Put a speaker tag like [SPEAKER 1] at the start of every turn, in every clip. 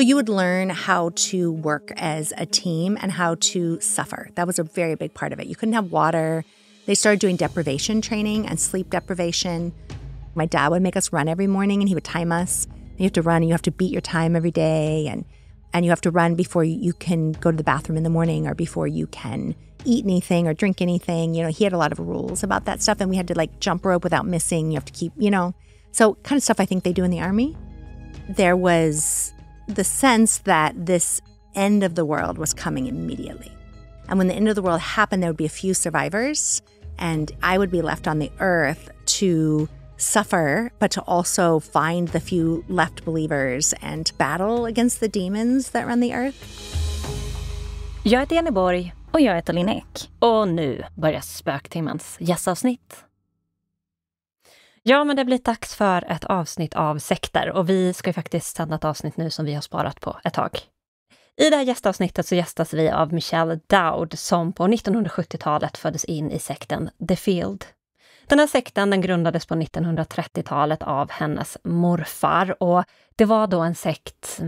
[SPEAKER 1] So you would learn how to work as a team and how to suffer. That was a very big part of it. You couldn't have water. They started doing deprivation training and sleep deprivation. My dad would make us run every morning, and he would time us. You have to run, and you have to beat your time every day, and you have to run before you can go to the bathroom in the morning or before you can eat anything or drink anything. You know, he had a lot of rules about that stuff, and we had to like jump rope without missing. You have to keep, so kind of stuff I think they do in the army. There was the sense that this end of the world was coming immediately. And when the end of the world happened, there would be a few survivors, and I would be left on the earth to suffer, but to also find the few left believers and battle against the demons that run the earth.
[SPEAKER 2] Jag heter Jenny Borg och jag heter Linnek. Och nu börjar Spöktimmens gästavsnitt. Ja, men det blir dags för ett avsnitt av sekter, och vi ska ju faktiskt sända ett avsnitt nu som vi har sparat på ett tag. I det här gästavsnittet så gästas vi av Michelle Dowd som på 1970-talet föddes in i sekten Detta. Den här sekten den grundades på 1930-talet av hennes morfar, och det var då en sekt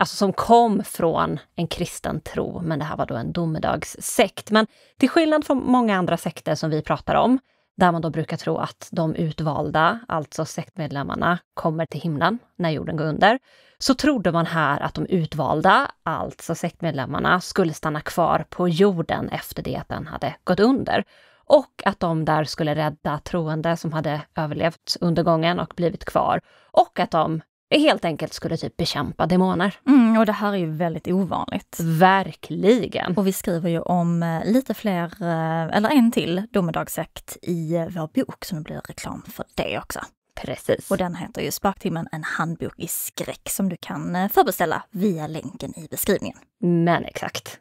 [SPEAKER 2] som kom från en kristen tro, men det här var då en domedagssekt. Men till skillnad från många andra sekter som vi pratar om, där man då brukar tro att de utvalda, alltså sektmedlemmarna, kommer till himlen när jorden går under, så trodde man här att de utvalda, alltså sektmedlemmarna, skulle stanna kvar på jorden efter det att den hade gått under. Och att de där skulle rädda troende som hade överlevt undergången och blivit kvar. Och att de helt enkelt skulle typ bekämpa demoner.
[SPEAKER 3] Och det här är ju väldigt ovanligt.
[SPEAKER 2] Verkligen.
[SPEAKER 3] Och vi skriver ju om lite fler, eller en till domedagssekt i vår bok, som blir reklam för det också.
[SPEAKER 2] Precis.
[SPEAKER 3] Och den heter ju Spöktimmen, en handbok i skräck, som du kan förbeställa via länken i beskrivningen.
[SPEAKER 2] Men exakt.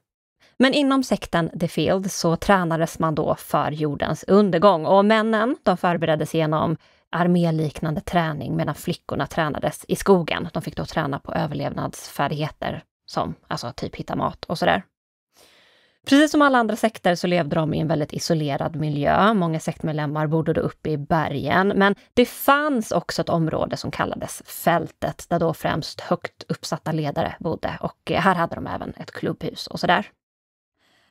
[SPEAKER 2] Men inom sekten Detta så tränades man då för jordens undergång, och männen de förbereddes genom arméliknande träning medan flickorna tränades i skogen. De fick då träna på överlevnadsfärdigheter som typ hitta mat och sådär. Precis som alla andra sekter så levde de i en väldigt isolerad miljö. Många sektmedlemmar bodde då uppe i bergen, men det fanns också ett område som kallades fältet, där då främst högt uppsatta ledare bodde, och här hade de även ett klubbhus och sådär.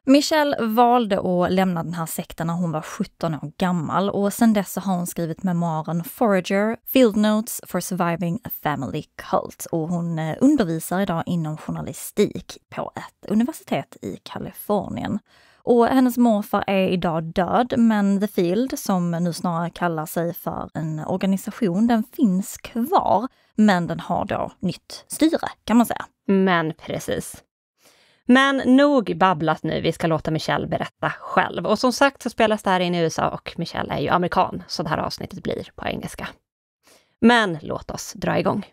[SPEAKER 3] Michelle valde att lämna den här sekten när hon var 17 år gammal, och sedan dess har hon skrivit memoaren Forager, Field Notes for Surviving a Family Cult, och hon undervisar idag inom journalistik på ett universitet i Kalifornien. Och hennes morfar är idag död, men The Field, som nu snarare kallar sig för en organisation, den finns kvar, men den har då nytt styre, kan man säga.
[SPEAKER 2] Men precis. Men nog babblat nu, vi ska låta Michelle berätta själv. Och som sagt så spelas det här in i USA, och Michelle är ju amerikan, så det här avsnittet blir på engelska. Men låt oss dra igång.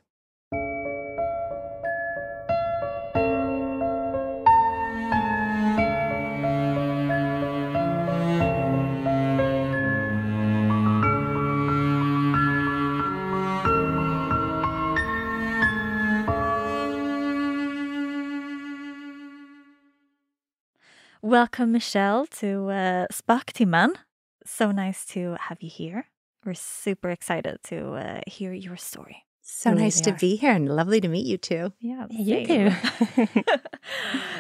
[SPEAKER 3] Welcome, Michelle, to Spöktimmen. So nice to have you here. We're super excited to hear your story.
[SPEAKER 1] So nice to be here, and lovely to meet you too.
[SPEAKER 3] Yeah,
[SPEAKER 2] you too.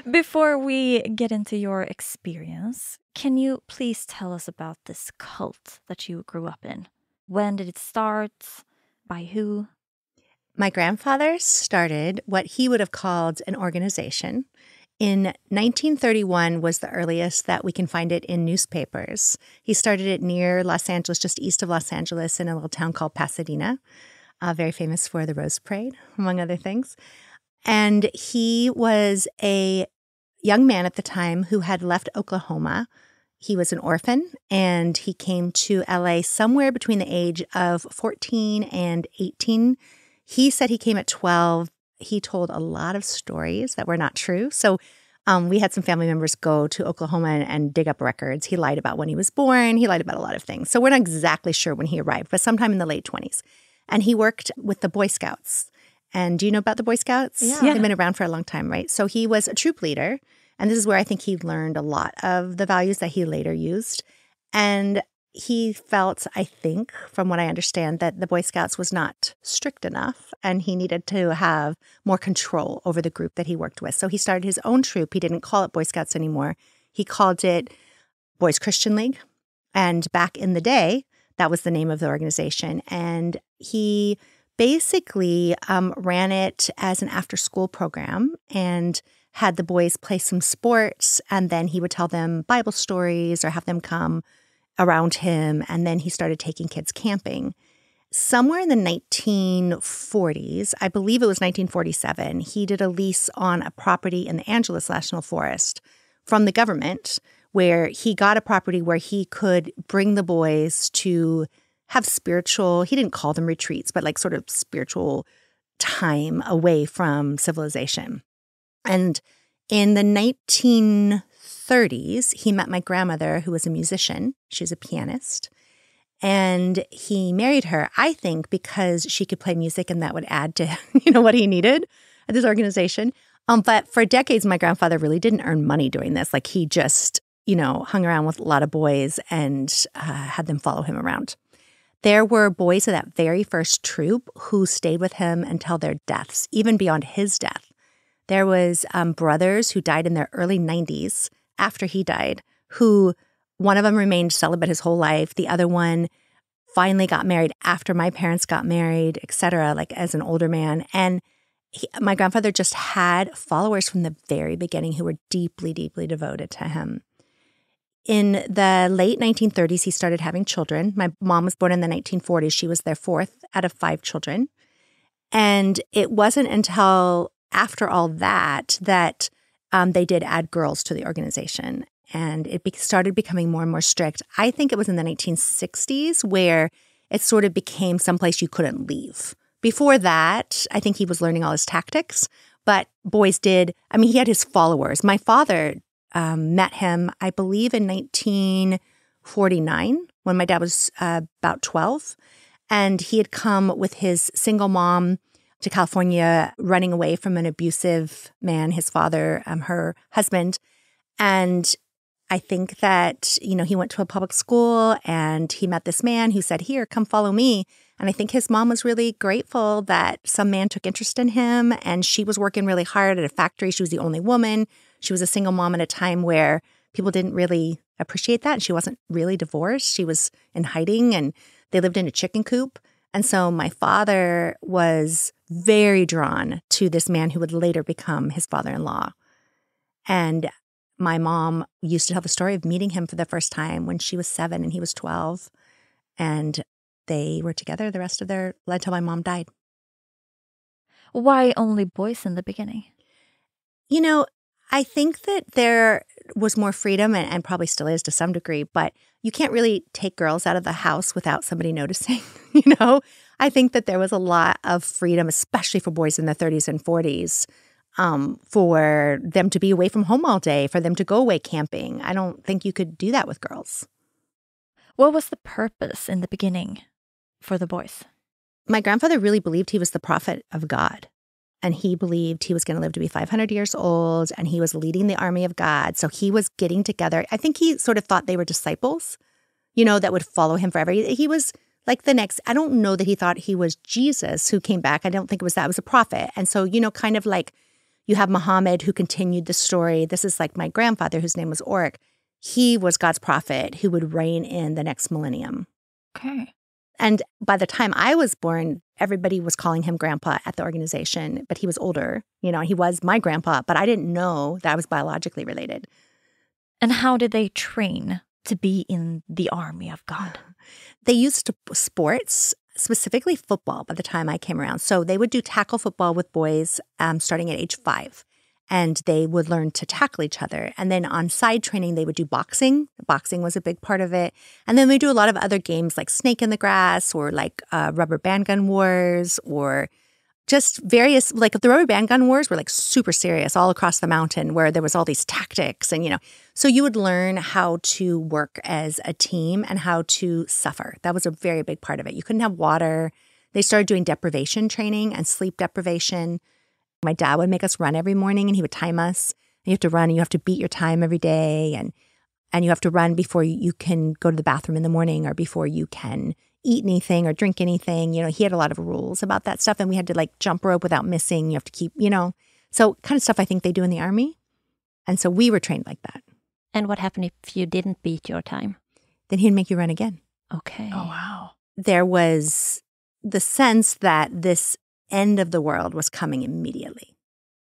[SPEAKER 3] Before we get into your experience, can you please tell us about this cult that you grew up in? When did it start? By who?
[SPEAKER 1] My grandfather started what he would have called an organization. In 1931 was the earliest that we can find it in newspapers. He started it near Los Angeles, just east of Los Angeles, in a little town called Pasadena, very famous for the Rose Parade, among other things. And he was a young man at the time who had left Oklahoma. He was an orphan, and he came to LA somewhere between the age of 14 and 18. He said he came at 12. He told a lot of stories that were not true. So we had some family members go to Oklahoma and dig up records. He lied about when he was born. He lied about a lot of things. So we're not exactly sure when he arrived, but sometime in the late 20s. And he worked with the Boy Scouts. And do you know about the Boy Scouts?
[SPEAKER 3] Yeah.
[SPEAKER 1] They've been around for a long time, right? So he was a troop leader. And this is where I think he learned a lot of the values that he later used. And he felt, I think, from what I understand, that the Boy Scouts was not strict enough and he needed to have more control over the group that he worked with. So he started his own troop. He didn't call it Boy Scouts anymore. He called it Boys Christian League. And back in the day, that was the name of the organization. And he basically ran it as an after-school program and had the boys play some sports. And then he would tell them Bible stories or have them come around him. And then he started taking kids camping. Somewhere in the 1940s, I believe it was 1947, he did a lease on a property in the Angeles National Forest from the government, where he got a property where he could bring the boys to have spiritual, he didn't call them retreats, but like sort of spiritual time away from civilization. And in the 1930s, he met my grandmother, who was a musician. She was a pianist. And he married her, I think, because she could play music and that would add to, what he needed at this organization. But for decades, my grandfather really didn't earn money doing this. Like he just, hung around with a lot of boys and had them follow him around. There were boys of that very first troop who stayed with him until their deaths, even beyond his death. There was brothers who died in their early 90s after he died, who one of them remained celibate his whole life. The other one finally got married after my parents got married, et cetera, like as an older man. And my grandfather just had followers from the very beginning who were deeply, deeply devoted to him. In the late 1930s, he started having children. My mom was born in the 1940s. She was their fourth out of 5 children. And it wasn't until after all that they did add girls to the organization. And it started becoming more and more strict. I think it was in the 1960s where it sort of became someplace you couldn't leave. Before that, I think he was learning all his tactics. But boys he had his followers. My father met him, I believe, in 1949 when my dad was about 12. And he had come with his single mom to California, running away from an abusive man, his father, her husband. And I think that, he went to a public school and he met this man who said, "Here, come follow me." And I think his mom was really grateful that some man took interest in him. And she was working really hard at a factory. She was the only woman. She was a single mom at a time where people didn't really appreciate that. And she wasn't really divorced. She was in hiding and they lived in a chicken coop. And so my father was very drawn to this man who would later become his father-in-law. And my mom used to tell the story of meeting him for the first time when she was 7 and he was 12. And they were together the rest of their life until my mom died.
[SPEAKER 3] Why only boys in the beginning?
[SPEAKER 1] I think that there was more freedom and probably still is to some degree, but you can't really take girls out of the house without somebody noticing, I think that there was a lot of freedom, especially for boys in the 30s and 40s, for them to be away from home all day, for them to go away camping. I don't think you could do that with girls.
[SPEAKER 3] What was the purpose in the beginning for the boys?
[SPEAKER 1] My grandfather really believed he was the prophet of God. And he believed he was going to live to be 500 years old, and he was leading the army of God. So he was getting together. I think he sort of thought they were disciples, that would follow him forever. He was like the next, I don't know that he thought he was Jesus who came back. I don't think it was that. It was a prophet. And so, kind of like you have Muhammad who continued the story. This is like my grandfather, whose name was Oric. He was God's prophet who would reign in the next millennium.
[SPEAKER 3] Okay.
[SPEAKER 1] And by the time I was born, everybody was calling him grandpa at the organization, but he was older. He was my grandpa, but I didn't know that I was biologically related.
[SPEAKER 3] And how did they train to be in the army of God?
[SPEAKER 1] They used sports, specifically football, by the time I came around. So they would do tackle football with boys starting at age 5. And they would learn to tackle each other. And then on side training, they would do boxing. Boxing was a big part of it. And then we do a lot of other games like snake in the grass or like rubber band gun wars or just various, like the rubber band gun wars were like super serious all across the mountain where there was all these tactics and, so you would learn how to work as a team and how to suffer. That was a very big part of it. You couldn't have water. They started doing deprivation training and sleep deprivation. My dad would make us run every morning and he would time us. You have to run and you have to beat your time every day. And and you have to run before you can go to the bathroom in the morning or before you can eat anything or drink anything. You know, he had a lot of rules about that stuff, and we had to like jump rope without missing. You have to keep, you know, so kind of stuff I think they do in the army. And so we were trained like that.
[SPEAKER 2] And what happened if you didn't beat your time?
[SPEAKER 1] Then he'd make you run again.
[SPEAKER 2] Okay.
[SPEAKER 3] Oh, wow.
[SPEAKER 1] There was the sense that this end of the world was coming immediately,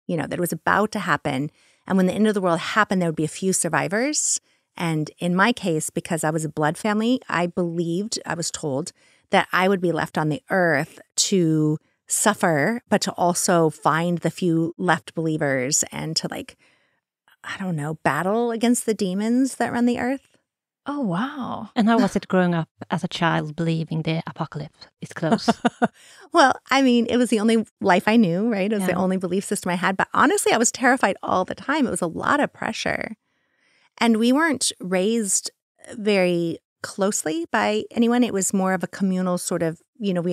[SPEAKER 1] you know, that it was about to happen. And when the end of the world happened, there would be a few survivors. And in my case, because I was a blood family, I was told that I would be left on the earth to suffer, but to also find the few left believers and to like, I don't know, battle against the demons that run the earth.
[SPEAKER 3] Oh, wow.
[SPEAKER 2] And how was it growing up as a child believing the apocalypse is close?
[SPEAKER 1] Well, I mean, it was the only life I knew, right? It was the only belief system I had. But honestly, I was terrified all the time. It was a lot of pressure. And we weren't raised very closely by anyone. It was more of a communal sort of, you know,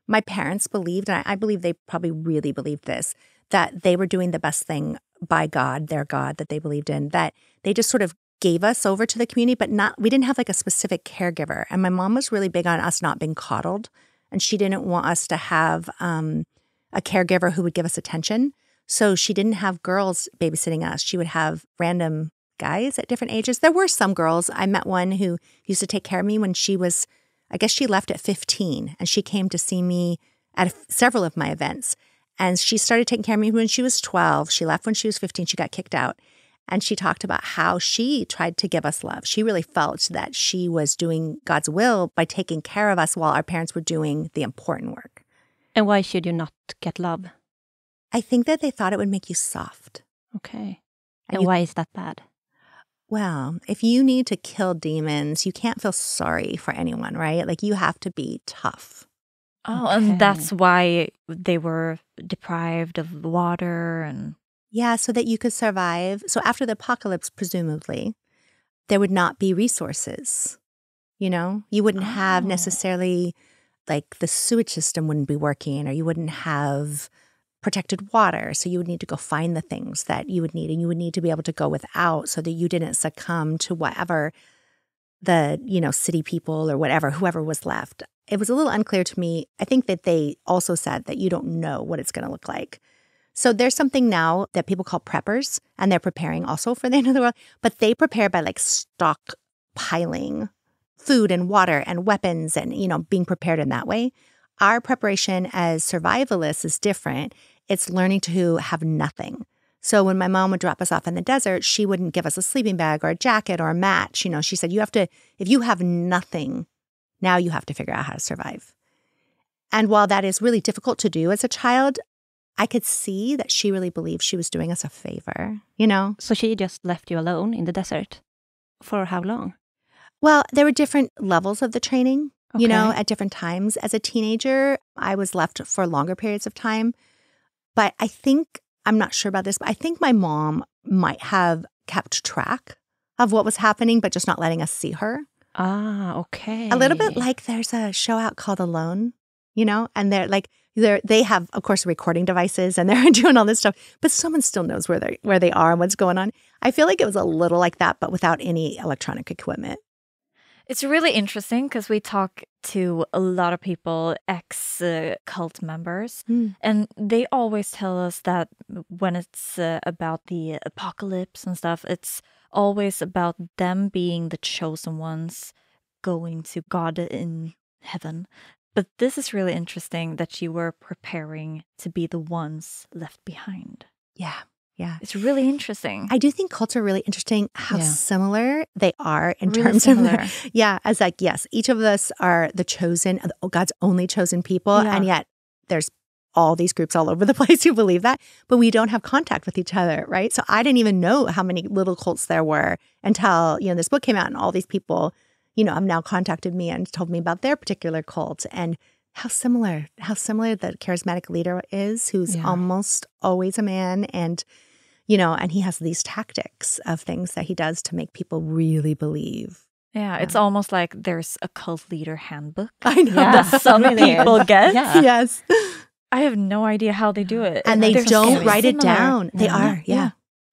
[SPEAKER 1] my parents believed, and I believe they probably really believed this, that they were doing the best thing by God, their God that they believed in, that they just sort of gave us over to the community, but we didn't have like a specific caregiver. And my mom was really big on us not being coddled. And she didn't want us to have a caregiver who would give us attention. So she didn't have girls babysitting us. She would have random guys at different ages. There were some girls. I met one who used to take care of me when she was, I guess she left at 15. And she came to see me at several of my events. And she started taking care of me when she was 12. She left when she was 15. She got kicked out. And she talked about how she tried to give us love. She really felt that she was doing God's will by taking care of us while our parents were doing the important work.
[SPEAKER 2] And why should you not get love?
[SPEAKER 1] I think that they thought it would make you soft.
[SPEAKER 2] Okay. And why is that bad?
[SPEAKER 1] Well, if you need to kill demons, you can't feel sorry for anyone, right? Like you have to be tough.
[SPEAKER 3] Oh, okay. And that's why they were deprived of water and...
[SPEAKER 1] Yeah, so that you could survive. So after the apocalypse, presumably, there would not be resources. You know, you wouldn't have necessarily, like the sewage system wouldn't be working, or you wouldn't have protected water. So you would need to go find the things that you would need, and you would need to be able to go without so that you didn't succumb to whatever the, you know, city people or whoever was left. It was a little unclear to me. I think that they also said that you don't know what it's going to look like. So there's something now that people call preppers, and they're preparing also for the end of the world, but they prepare by like stockpiling food and water and weapons and, you know, being prepared in that way. Our preparation as survivalists is different. It's learning to have nothing. So when my mom would drop us off in the desert, she wouldn't give us a sleeping bag or a jacket or a match. You know, she said, if you have nothing, now you have to figure out how to survive. And while that is really difficult to do as a child, I could see that she really believed she was doing us a favor, you know?
[SPEAKER 2] So she just left you alone in the desert? For how long?
[SPEAKER 1] Well, there were different levels of the training,
[SPEAKER 2] okay.
[SPEAKER 1] You know, at different times. As a teenager, I was left for longer periods of time. But I think, I'm not sure about this, but I think my mom might have kept track of what was happening, but just not letting us see her.
[SPEAKER 2] Ah, okay.
[SPEAKER 1] A little bit like there's a show out called Alone, you know, and they have, of course, recording devices and they're doing all this stuff, but someone still knows where they are and what's going on. I feel like it was a little like that, but without any electronic equipment.
[SPEAKER 3] It's really interesting because we talk to a lot of people, ex-cult members, and they always tell us that when it's about the apocalypse and stuff, it's always about them being the chosen ones going to God in heaven. But this is really interesting that you were preparing to be the ones left behind.
[SPEAKER 1] Yeah. Yeah.
[SPEAKER 3] It's really interesting.
[SPEAKER 1] I do think cults are really interesting how similar they are in
[SPEAKER 3] really
[SPEAKER 1] terms
[SPEAKER 3] similar.
[SPEAKER 1] of, as like, yes, each of us are the chosen, God's only chosen people.
[SPEAKER 3] Yeah.
[SPEAKER 1] And yet there's all these groups all over the place who believe that, but we don't have contact with each other, right? So I didn't even know how many little cults there were until, this book came out and all these people, have now contacted me and told me about their particular cult and how similar the charismatic leader is, who's almost always a man and he has these tactics of things that he does to make people really believe.
[SPEAKER 3] Yeah, it's almost like there's a cult leader handbook.
[SPEAKER 1] I know.
[SPEAKER 3] That some people get.
[SPEAKER 2] Yeah.
[SPEAKER 1] Yes.
[SPEAKER 3] I have no idea how they do it.
[SPEAKER 1] And they don't write it down. They are,
[SPEAKER 3] yeah.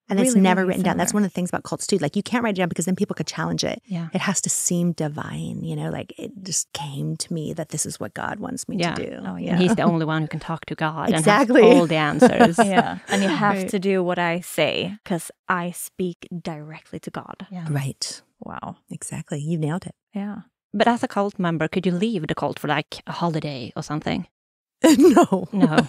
[SPEAKER 1] And it's
[SPEAKER 3] Really,
[SPEAKER 1] never
[SPEAKER 3] really
[SPEAKER 1] written down. That's
[SPEAKER 3] similar.
[SPEAKER 1] one of the things about cults too. Like you can't write it down because then people could challenge it.
[SPEAKER 2] Yeah.
[SPEAKER 1] It has to seem divine, like it just came to me that this is what God wants me to do.
[SPEAKER 3] Oh, yeah.
[SPEAKER 2] And he's the only one who can talk to God
[SPEAKER 1] Exactly.
[SPEAKER 2] and have all the answers.
[SPEAKER 3] Yeah. And you have
[SPEAKER 1] Right.
[SPEAKER 3] to do what I say because I speak directly to God.
[SPEAKER 2] Yeah.
[SPEAKER 1] Right.
[SPEAKER 3] Wow.
[SPEAKER 1] Exactly. You nailed it.
[SPEAKER 3] Yeah.
[SPEAKER 2] But as a cult member, could you leave the cult for like a holiday or something?
[SPEAKER 1] No.
[SPEAKER 2] No.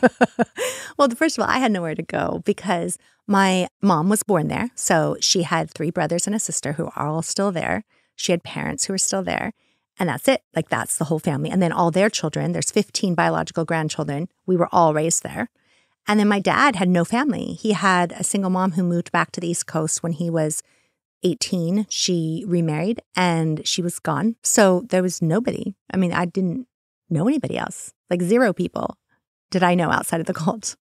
[SPEAKER 1] Well, first of all, I had nowhere to go because my mom was born there. So she had 3 brothers and a sister who are all still there. She had parents who are still there. And that's it. Like that's the whole family. And then all their children, there's 15 biological grandchildren. We were all raised there. And then my dad had no family. He had a single mom who moved back to the East Coast when he was 18. She remarried and she was gone. So there was nobody. I mean, I didn't know anybody else. Like 0 people did I know outside of the cult.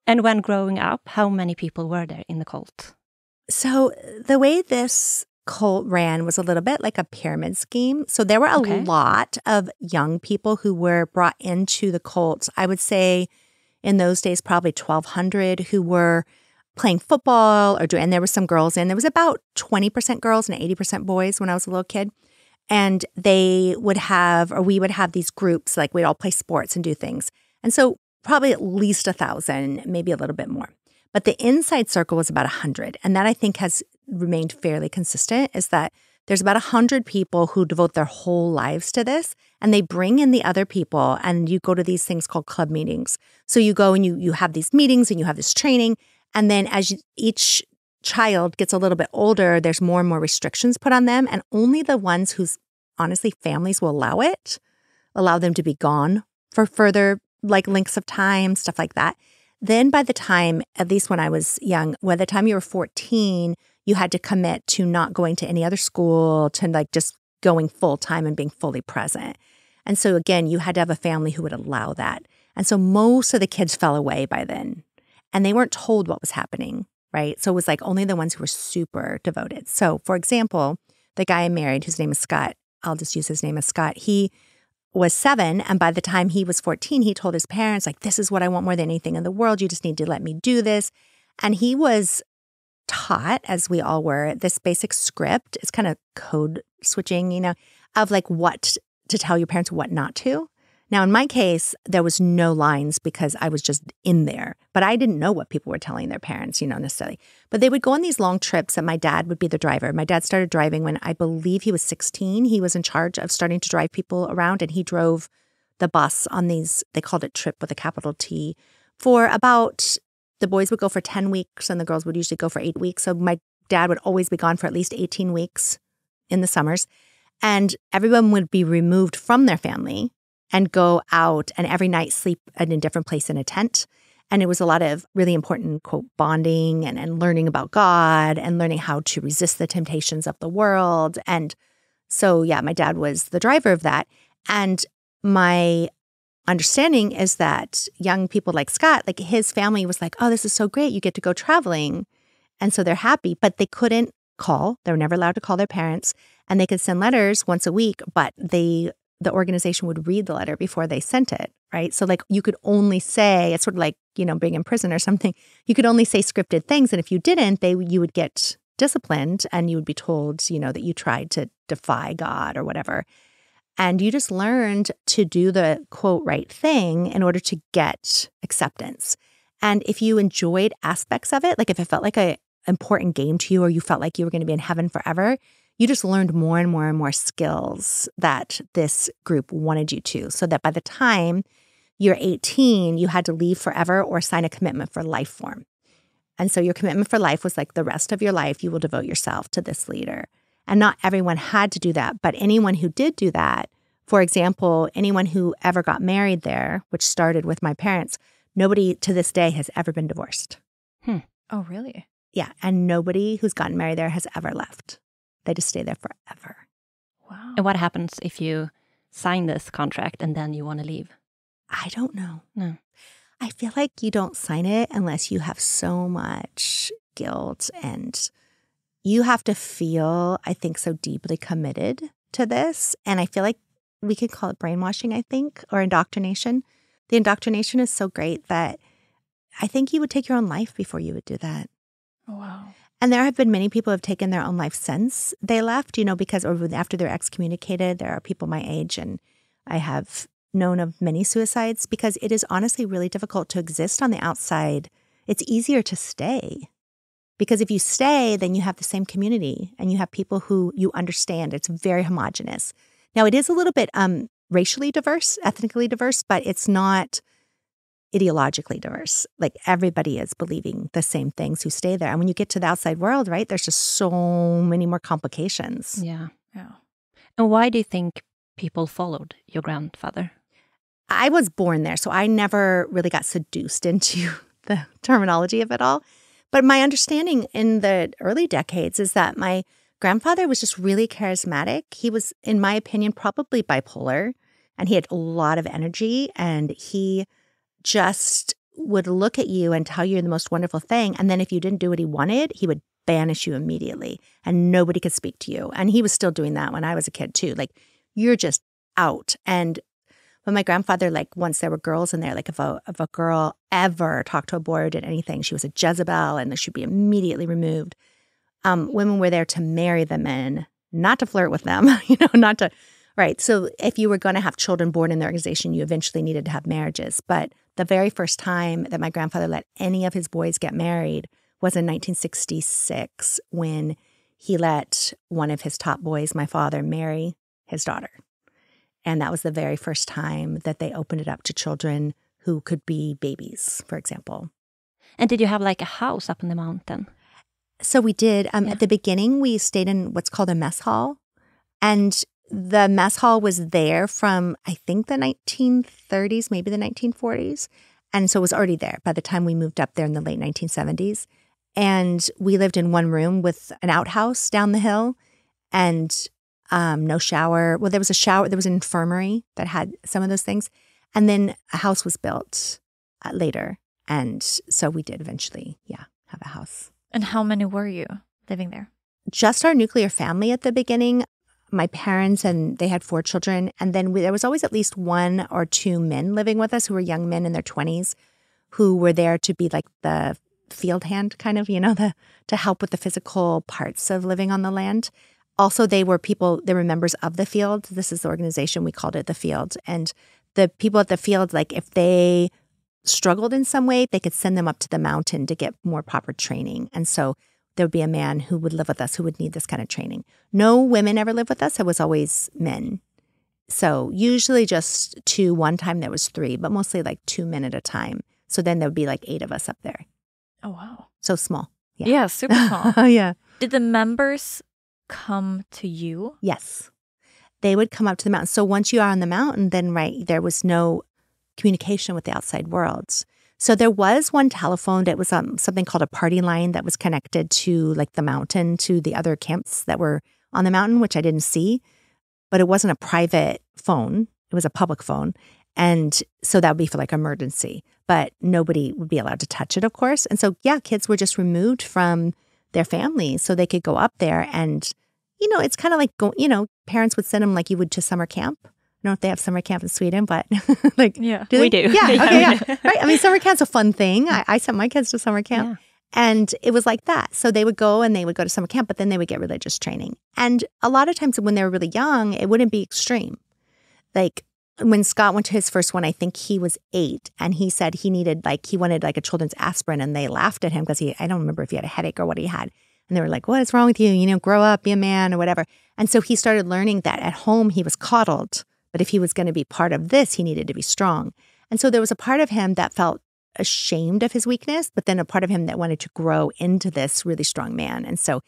[SPEAKER 2] And when growing up, how many people were there in the cult?
[SPEAKER 1] So the way this cult ran was a little bit like a pyramid scheme. So there were a
[SPEAKER 2] Okay.
[SPEAKER 1] lot of young people who were brought into the cult. I would say in those days, probably 1,200 who were playing football and there were some girls in. There was about 20% girls and 80% boys when I was a little kid. And we would have these groups, like we'd all play sports and do things. And so probably at least 1,000, maybe a little bit more. But the inside circle was about 100. And that I think has remained fairly consistent, is that there's about 100 people who devote their whole lives to this. And they bring in the other people and you go to these things called club meetings. So you go and you have these meetings and you have this training. And then each child gets a little bit older, there's more and more restrictions put on them. And only the ones whose, honestly, families will allow them to be gone for further like lengths of time, stuff like that. Then by the time, at least when I was young, by the time you were 14, you had to commit to not going to any other school, to like just going full time and being fully present. And so again, you had to have a family who would allow that. And so most of the kids fell away by then. And they weren't told what was happening, right? So it was like only the ones who were super devoted. So for example, the guy I married, whose name is Scott, I'll just use his name as Scott, he was 7. And by the time he was 14, he told his parents, like, this is what I want more than anything in the world. You just need to let me do this. And he was taught, as we all were, this basic script. It's kind of code switching, of like what to tell your parents, what not to. Now, in my case, there was no lines because I was just in there. But I didn't know what people were telling their parents, necessarily. But they would go on these long trips and my dad would be the driver. My dad started driving when I believe he was 16. He was in charge of starting to drive people around and he drove the bus on these, they called it trip with a capital T, for about, the boys would go for 10 weeks and the girls would usually go for 8 weeks. So my dad would always be gone for at least 18 weeks in the summers. And everyone would be removed from their family and go out and every night sleep in a different place in a tent. And it was a lot of really important, quote, bonding and learning about God and learning how to resist the temptations of the world. And so, yeah, my dad was the driver of that. And my understanding is that young people like Scott, like his family was like, oh, this is so great. You get to go traveling. And so they're happy, but they couldn't call. They were never allowed to call their parents. And they could send letters once a week, but the organization would read the letter before they sent it, right? So like you could only say, it's sort of like, being in prison or something. You could only say scripted things. And if you didn't, you would get disciplined and you would be told, that you tried to defy God or whatever. And you just learned to do the, quote, right thing in order to get acceptance. And if you enjoyed aspects of it, like if it felt like an important game to you or you felt like you were going to be in heaven forever, you just learned more and more and more skills that this group wanted you to, so that by the time you're 18, you had to leave forever or sign a commitment for life form. And so your commitment for life was like the rest of your life, you will devote yourself to this leader. And not everyone had to do that, but anyone who did do that, for example, anyone who ever got married there, which started with my parents, nobody to this day has ever been divorced.
[SPEAKER 3] Oh, really?
[SPEAKER 1] Yeah, and nobody who's gotten married there has ever left. They just stay there forever.
[SPEAKER 3] Wow.
[SPEAKER 2] And what happens if you sign this contract and then you want to leave?
[SPEAKER 1] I don't know.
[SPEAKER 2] No.
[SPEAKER 1] I feel like you don't sign it unless you have so much guilt, and you have to feel, I think, so deeply committed to this. And I feel like we could call it brainwashing, I think, or indoctrination. The indoctrination is so great that I think you would take your own life before you would do that.
[SPEAKER 3] Oh, wow.
[SPEAKER 1] And there have been many people who have taken their own life since they left, because or after they're excommunicated. There are people my age, and I have known of many suicides because it is honestly really difficult to exist on the outside. It's easier to stay because if you stay, then you have the same community and you have people who you understand. It's very homogenous. Now, it is a little bit racially diverse, ethnically diverse, but it's not ideologically diverse. Like everybody is believing the same things who stay there. And when you get to the outside world, right, there's just so many more complications.
[SPEAKER 2] Yeah. And why do you think people followed your grandfather?
[SPEAKER 1] I was born there, so I never really got seduced into the terminology of it all. But my understanding in the early decades is that my grandfather was just really charismatic. He was, in my opinion, probably bipolar, and he had a lot of energy, and he just would look at you and tell you the most wonderful thing. And then if you didn't do what he wanted, he would banish you immediately and nobody could speak to you. And he was still doing that when I was a kid too. Like, you're just out. And when my grandfather, like once there were girls in there, like if a girl ever talked to a boy or did anything, she was a Jezebel and she'd be immediately removed. Women were there to marry the men, not to flirt with them, not to, right. So if you were going to have children born in the organization, you eventually needed to have marriages. But the very first time that my grandfather let any of his boys get married was in 1966 when he let one of his top boys, my father, marry his daughter. And that was the very first time that they opened it up to children who could be babies, for example.
[SPEAKER 2] And did you have like a house up in the mountain?
[SPEAKER 1] So we did. At the beginning, we stayed in what's called a mess hall. And the mess hall was there from, I think, the 1930s, maybe the 1940s. And so it was already there by the time we moved up there in the late 1970s. And we lived in one room with an outhouse down the hill and no shower. Well, there was a shower. There was an infirmary that had some of those things. And then a house was built later. And so we did eventually, have a house.
[SPEAKER 3] And how many were you living there?
[SPEAKER 1] Just our nuclear family at the beginning. My parents, and they had 4 children. And then there was always at least 1 or 2 men living with us who were young men in their 20s who were there to be like the field hand kind of, to help with the physical parts of living on the land. Also, they were members of the field. This is the organization, we called it the field. And the people at the field, like if they struggled in some way, they could send them up to the mountain to get more proper training. And so there would be a man who would live with us who would need this kind of training. No women ever lived with us. It was always men. So usually just 2. One time there was 3, but mostly like 2 men at a time. So then there would be like 8 of us up there.
[SPEAKER 3] Oh, wow.
[SPEAKER 1] So small.
[SPEAKER 3] Yeah, super small.
[SPEAKER 1] Oh, yeah.
[SPEAKER 3] Did the members come to you?
[SPEAKER 1] Yes. They would come up to the mountain. So once you are on the mountain, then there was no communication with the outside world. So there was one telephone that was something called a party line that was connected to like the mountain, to the other camps that were on the mountain, which I didn't see. But it wasn't a private phone. It was a public phone. And so that would be for like emergency. But nobody would be allowed to touch it, of course. And so, kids were just removed from their families so they could go up there. And, it's kind of like, parents would send them like you would to summer camp. I don't know if they have summer camp in Sweden, but like,
[SPEAKER 2] do
[SPEAKER 1] we
[SPEAKER 2] do.
[SPEAKER 1] Yeah, okay, yeah. Right. I mean, summer camp's a fun thing. I sent my kids to summer camp. Yeah. And it was like that. So they would go to summer camp, but then they would get religious training. And a lot of times when they were really young, it wouldn't be extreme. Like when Scott went to his first one, I think he was 8, and he said he wanted a children's aspirin, and they laughed at him because I don't remember if he had a headache or what he had. And they were like, what is wrong with you? Grow up, be a man or whatever. And so he started learning that at home he was coddled, but if he was going to be part of this, he needed to be strong. And so there was a part of him that felt ashamed of his weakness, but then a part of him that wanted to grow into this really strong man. And so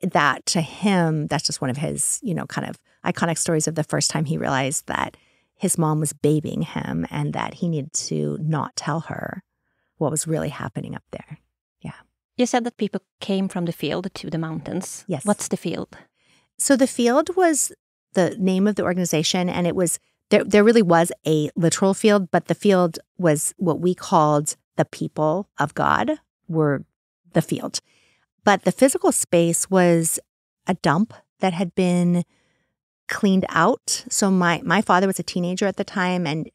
[SPEAKER 1] that to him, that's just one of his, kind of iconic stories of the first time he realized that his mom was babying him and that he needed to not tell her what was really happening up there. Yeah.
[SPEAKER 2] You said that people came from the field to the mountains.
[SPEAKER 1] Yes.
[SPEAKER 2] What's the field?
[SPEAKER 1] So the field was the name of the organization, and it was there really was a literal field, but the field was what we called the people of God were the field. But the physical space was a dump that had been cleaned out. So my father was a teenager at the time, and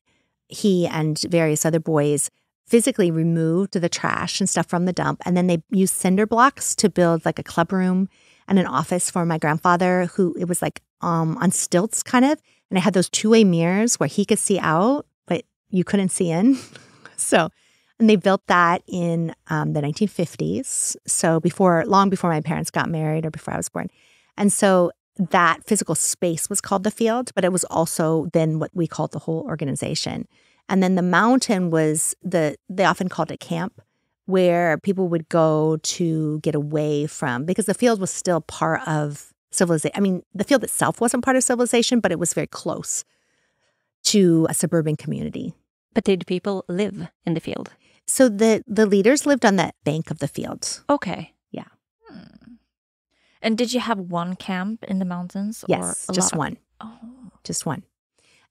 [SPEAKER 1] he and various other boys physically removed the trash and stuff from the dump. And then they used cinder blocks to build like a club room and an office for my grandfather, who it was like on stilts kind of. And it had those two-way mirrors where he could see out, but you couldn't see in. And they built that in the 1950s. So long before my parents got married or before I was born. And so that physical space was called the field, but it was also then what we called the whole organization. And then the mountain was they often called it camp, where people would go to get away from, because the field was still part of civilization. I mean, the field itself wasn't part of civilization, but it was very close to a suburban community.
[SPEAKER 2] But did people live in the field?
[SPEAKER 1] So the leaders lived on the bank of the field.
[SPEAKER 2] Okay.
[SPEAKER 1] Yeah.
[SPEAKER 3] And did you have one camp in the mountains?
[SPEAKER 1] Yes, just one.
[SPEAKER 3] Oh.
[SPEAKER 1] Just one.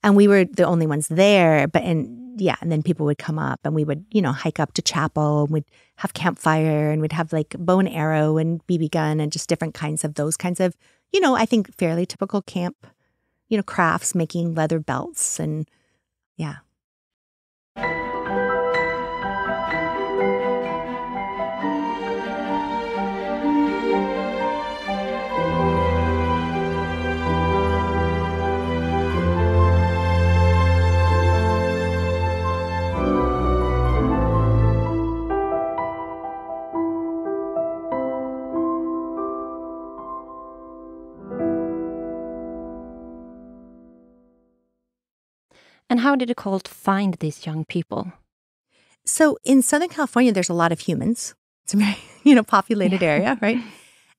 [SPEAKER 1] And we were the only ones there. And then people would come up and we would, hike up to chapel, and we'd have campfire, and we'd have like bow and arrow and BB gun and just different kinds of those kinds of, I think fairly typical camp, crafts, making leather belts and yeah.
[SPEAKER 2] And how did the cult find these young people?
[SPEAKER 1] So in Southern California, there's a lot of humans. It's a very, populated area, right?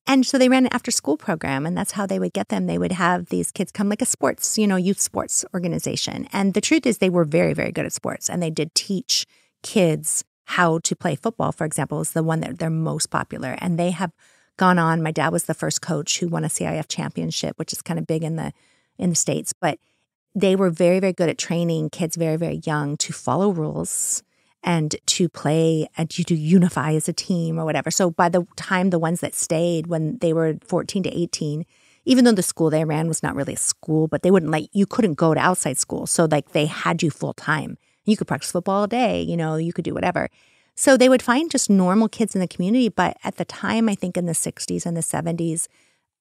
[SPEAKER 1] And so they ran an after-school program, and that's how they would get them. They would have these kids come like a sports, youth sports organization. And the truth is they were very, very good at sports, and they did teach kids how to play football, for example, is the one that they're most popular. And they have gone on. My dad was the first coach who won a CIF championship, which is kind of big in the States. But they were very, very good at training kids very, very young to follow rules and to play and to unify as a team or whatever. So by the time the ones that stayed when they were 14 to 18, even though the school they ran was not really a school, but they wouldn't you couldn't go to outside school. So like they had you full time. You could practice football all day, you could do whatever. So they would find just normal kids in the community. But at the time, I think in the 60s and the 70s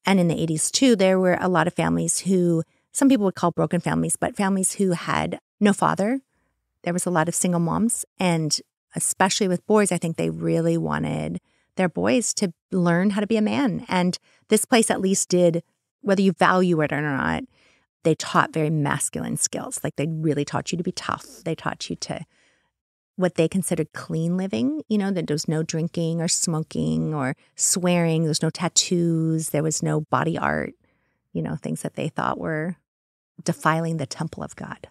[SPEAKER 1] and in the 80s too, there were a lot of families who, some people would call broken families, but families who had no father. There was a lot of single moms. And especially with boys, I think they really wanted their boys to learn how to be a man. And this place at least did, whether you value it or not, they taught very masculine skills. Like they really taught you to be tough. They taught you to what they considered clean living, that there was no drinking or smoking or swearing. There was no tattoos. There was no body art, things that they thought were defiling the temple of God.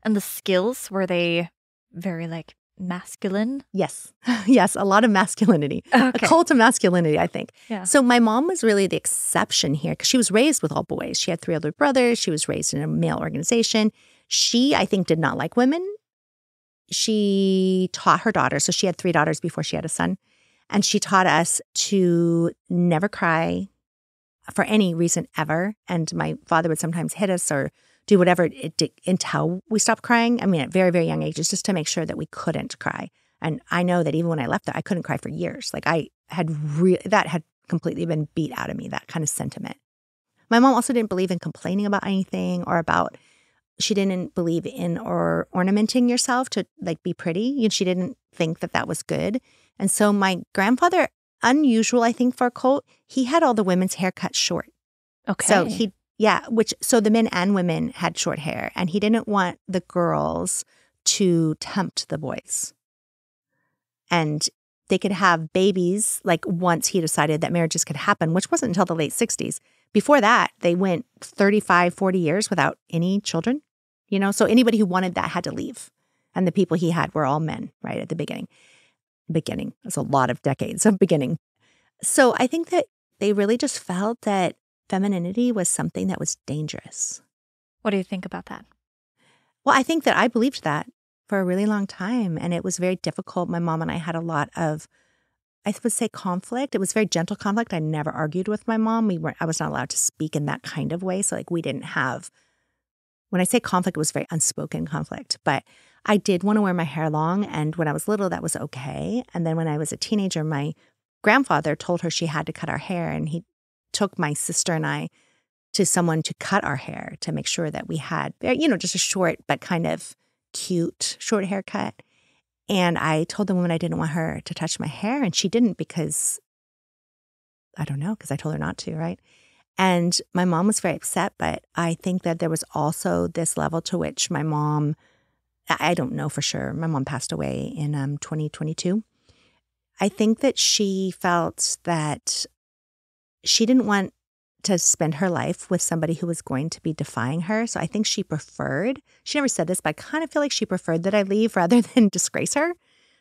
[SPEAKER 3] And the skills, were they very masculine?
[SPEAKER 1] Yes. Yes, a lot of masculinity. Okay. A cult of masculinity, I think.
[SPEAKER 3] Yeah.
[SPEAKER 1] So my mom was really the exception here because she was raised with all boys. She had 3 older brothers. She was raised in a male organization. She, I think, did not like women. She taught her daughters. So she had 3 daughters before she had a son. And she taught us to never cry for any reason ever. And my father would sometimes hit us or do whatever it did until we stopped crying. I mean, at very, very young ages, just to make sure that we couldn't cry. And I know that even when I left there, I couldn't cry for years. Like that had completely been beat out of me, that kind of sentiment. My mom also didn't believe in complaining about anything she didn't believe in or ornamenting yourself to be pretty. She didn't think that was good. And so my grandfather, unusual, I think, for a cult, he had all the women's hair cut short.
[SPEAKER 3] Okay.
[SPEAKER 1] So so the men and women had short hair, and he didn't want the girls to tempt the boys. And they could have babies, once he decided that marriages could happen, which wasn't until the late 60s. Before that, they went 35, 40 years without any children, So anybody who wanted that had to leave. And the people he had were all men right at the beginning. beginning. It's a lot of decades of beginning. So I think that they really just felt that femininity was something that was dangerous.
[SPEAKER 3] What do you think about that?
[SPEAKER 1] Well, I think that I believed that for a really long time, and it was very difficult. My mom and I had a lot of, I would say, conflict. It was very gentle conflict. I never argued with my mom. I was not allowed to speak in that kind of way. So we didn't have, when I say conflict, it was very unspoken conflict. But I did want to wear my hair long. And when I was little, that was okay. And then when I was a teenager, my grandfather told her she had to cut our hair. And he took my sister and I to someone to cut our hair to make sure that we had, just a short but kind of cute short haircut. And I told the woman I didn't want her to touch my hair, and she didn't because I told her not to, right? And my mom was very upset, but I think that there was also this level to which my mom, I don't know for sure, my mom passed away in 2022. I think that she felt that she didn't want to spend her life with somebody who was going to be defying her. So I think she never said this, but I kind of feel like she preferred that I leave rather than disgrace her.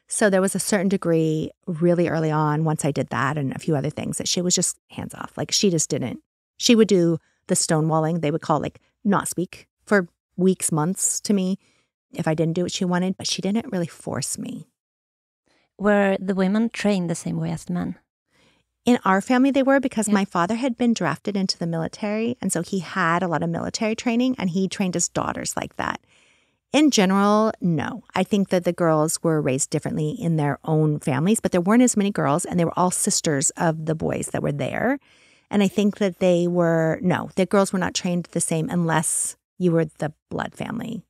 [SPEAKER 1] So there was a certain degree really early on, once I did that and a few other things, that she was just hands off. She just didn't. She would do the stonewalling, they would call not speak for weeks, months to me if I didn't do what she wanted, but she didn't really force me.
[SPEAKER 2] Were the women trained the same way as the men?
[SPEAKER 1] In our family, they were, because my father had been drafted into the military. And so he had a lot of military training, and he trained his daughters like that. In general, no. I think that the girls were raised differently in their own families, but there weren't as many girls, and they were all sisters of the boys that were there. And I think that the girls were not trained the same unless you were the blood family.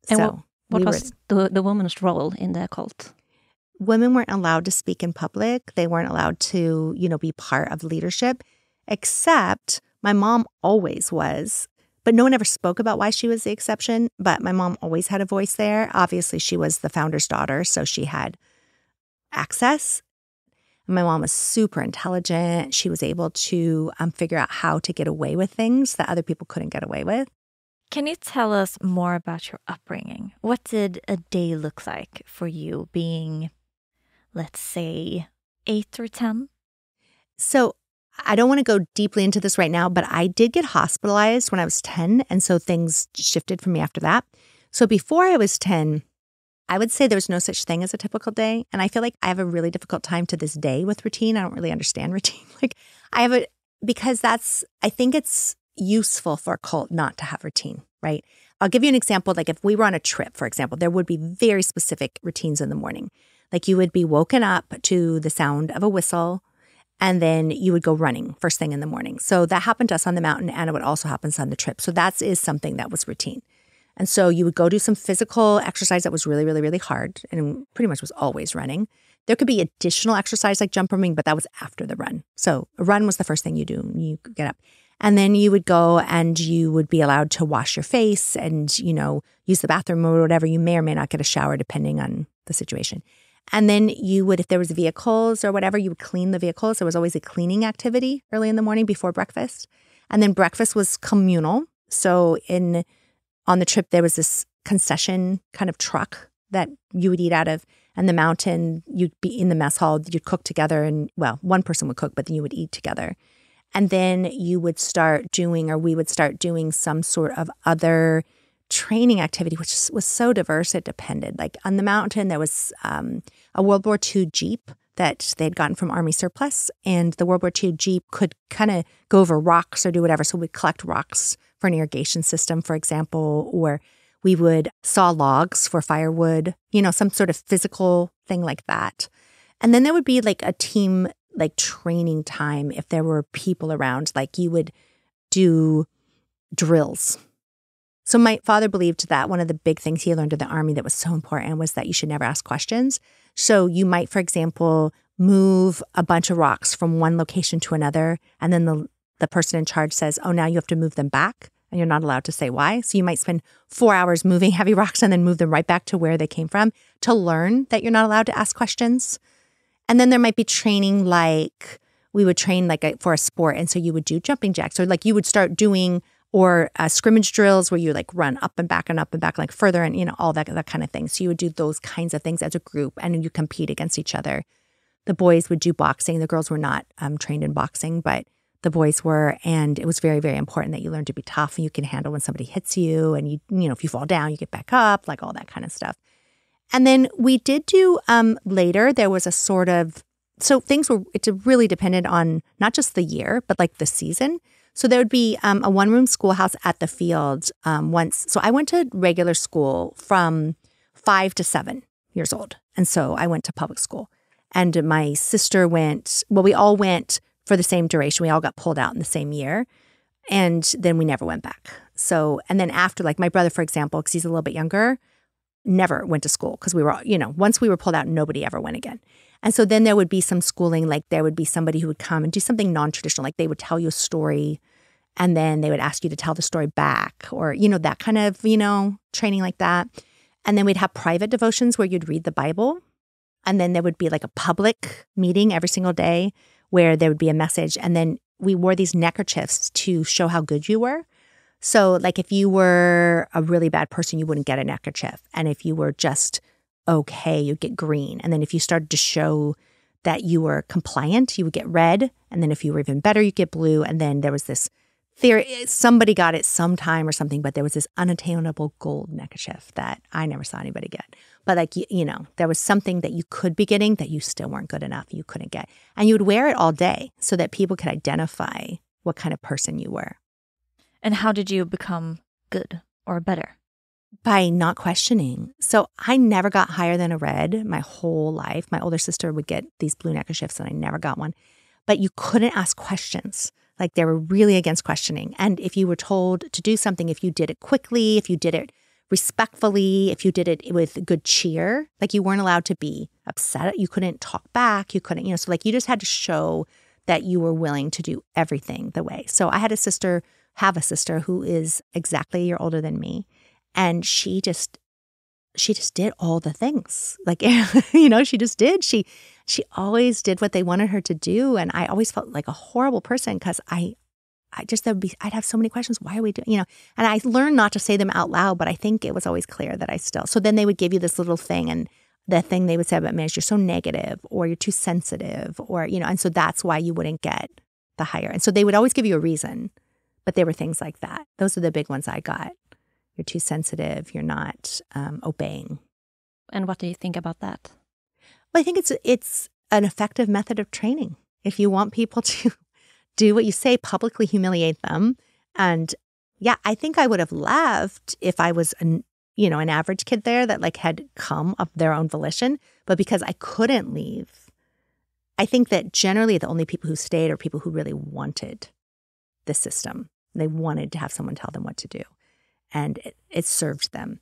[SPEAKER 2] And so what was the woman's role in the cult?
[SPEAKER 1] Women weren't allowed to speak in public. They weren't allowed to, be part of leadership, except my mom always was. But no one ever spoke about why she was the exception. But my mom always had a voice there. Obviously, she was the founder's daughter, so she had access. My mom was super intelligent. She was able to figure out how to get away with things that other people couldn't get away with.
[SPEAKER 3] Can you tell us more about your upbringing? What did a day look like for you being, let's say, 8 or 10?
[SPEAKER 1] So I don't want to go deeply into this right now, but I did get hospitalized when I was 10. And so things shifted for me after that. So before I was 10, I would say there was no such thing as a typical day. And I feel like I have a really difficult time to this day with routine. I don't really understand routine. I think it's useful for a cult not to have routine, right? I'll give you an example. If we were on a trip, for example, there would be very specific routines in the morning. You would be woken up to the sound of a whistle, and then you would go running first thing in the morning. So that happened to us on the mountain, and it would also happen on the trip. So that is something that was routine. And so you would go do some physical exercise that was really, really, really hard, and pretty much was always running. There could be additional exercise like jump rooming, but that was after the run. So a run was the first thing you do when you get up. And then you would go and you would be allowed to wash your face and, use the bathroom or whatever. You may or may not get a shower depending on the situation. And then you would, if there was vehicles or whatever, you would clean the vehicles. There was always a cleaning activity early in the morning before breakfast. And then breakfast was communal. So on the trip, there was this concession kind of truck that you would eat out of. And the mountain, you'd be in the mess hall, you'd cook together. And one person would cook, but then you would eat together. And then we would start doing some sort of other training activity, which was so diverse, it depended. On the mountain, there was a World War II Jeep that they had gotten from Army surplus. And the World War II Jeep could kind of go over rocks or do whatever. So we'd collect rocks for an irrigation system, for example, or we would saw logs for firewood, some sort of physical thing like that. And then there would be a team training time if there were people around. You would do drills. So my father believed that one of the big things he learned in the Army that was so important was that you should never ask questions. So you might, for example, move a bunch of rocks from one location to another, and then the person in charge says, oh, now you have to move them back, and you're not allowed to say why. So you might spend 4 hours moving heavy rocks and then move them right back to where they came from to learn that you're not allowed to ask questions. And then there might be training we would train for a sport. And so you would do jumping jacks, or you would start doing or scrimmage drills where you like run up and back, like further and, all that kind of thing. So you would do those kinds of things as a group and you compete against each other. The boys would do boxing. The girls were not trained in boxing, but the boys were. And it was very, very important that you learn to be tough and you can handle when somebody hits you. And if you fall down, you get back up, like all that kind of stuff. And then we did do later, there was a sort of, so it really depended on not just the year, but like the season. So there would be a one-room schoolhouse at the field once. So I went to regular school from 5 to 7 years old. And so I went to public school. And my sister we all went for the same duration. We all got pulled out in the same year. And then we never went back. So, and then after, like my brother, for example, because he's a little bit younger, never went to school because we were, once we were pulled out, nobody ever went again. And so then there would be some schooling, like there would be somebody who would come and do something non-traditional, like they would tell you a story and then they would ask you to tell the story back or, that kind of, training like that. And then we'd have private devotions where you'd read the Bible. And then there would be like a public meeting every single day where there would be a message. And then we wore these neckerchiefs to show how good you were. So like if you were a really bad person, you wouldn't get a neckerchief. And if you were just okay, you'd get green. And then if you started to show that you were compliant, you would get red. And then if you were even better, you'd get blue. And then there was this theory, somebody got it sometime or something, but there was this unattainable gold neckerchief that I never saw anybody get. But like, there was something that you could be getting that you still weren't good enough, you couldn't get. And you would wear it all day so that people could identify what kind of person you were.
[SPEAKER 3] And how did you become good or better?
[SPEAKER 1] By not questioning. So I never got higher than a red my whole life. My older sister would get these blue neckerchiefs and I never got one. But you couldn't ask questions. Like they were really against questioning. And if you were told to do something, if you did it quickly, if you did it respectfully, if you did it with good cheer, like you weren't allowed to be upset. You couldn't talk back. You couldn't, so like you just had to show that you were willing to do everything the way. So I have a sister who is exactly a year older than me. And she just did all the things. Like, she just did. She always did what they wanted her to do. And I always felt like a horrible person because I'd have so many questions. Why are we doing, and I learned not to say them out loud, but I think it was always clear that so then they would give you this little thing and the thing they would say about me is you're so negative or you're too sensitive or, and so that's why you wouldn't get the higher. And so they would always give you a reason, but there were things like that. Those are the big ones I got. You're too sensitive. You're not obeying.
[SPEAKER 3] And what do you think about that?
[SPEAKER 1] Well, I think it's an effective method of training. If you want people to do what you say, publicly humiliate them. And yeah, I think I would have left if I was an average kid there that like had come of their own volition. But because I couldn't leave, I think that generally the only people who stayed are people who really wanted the system. They wanted to have someone tell them what to do. And it served them.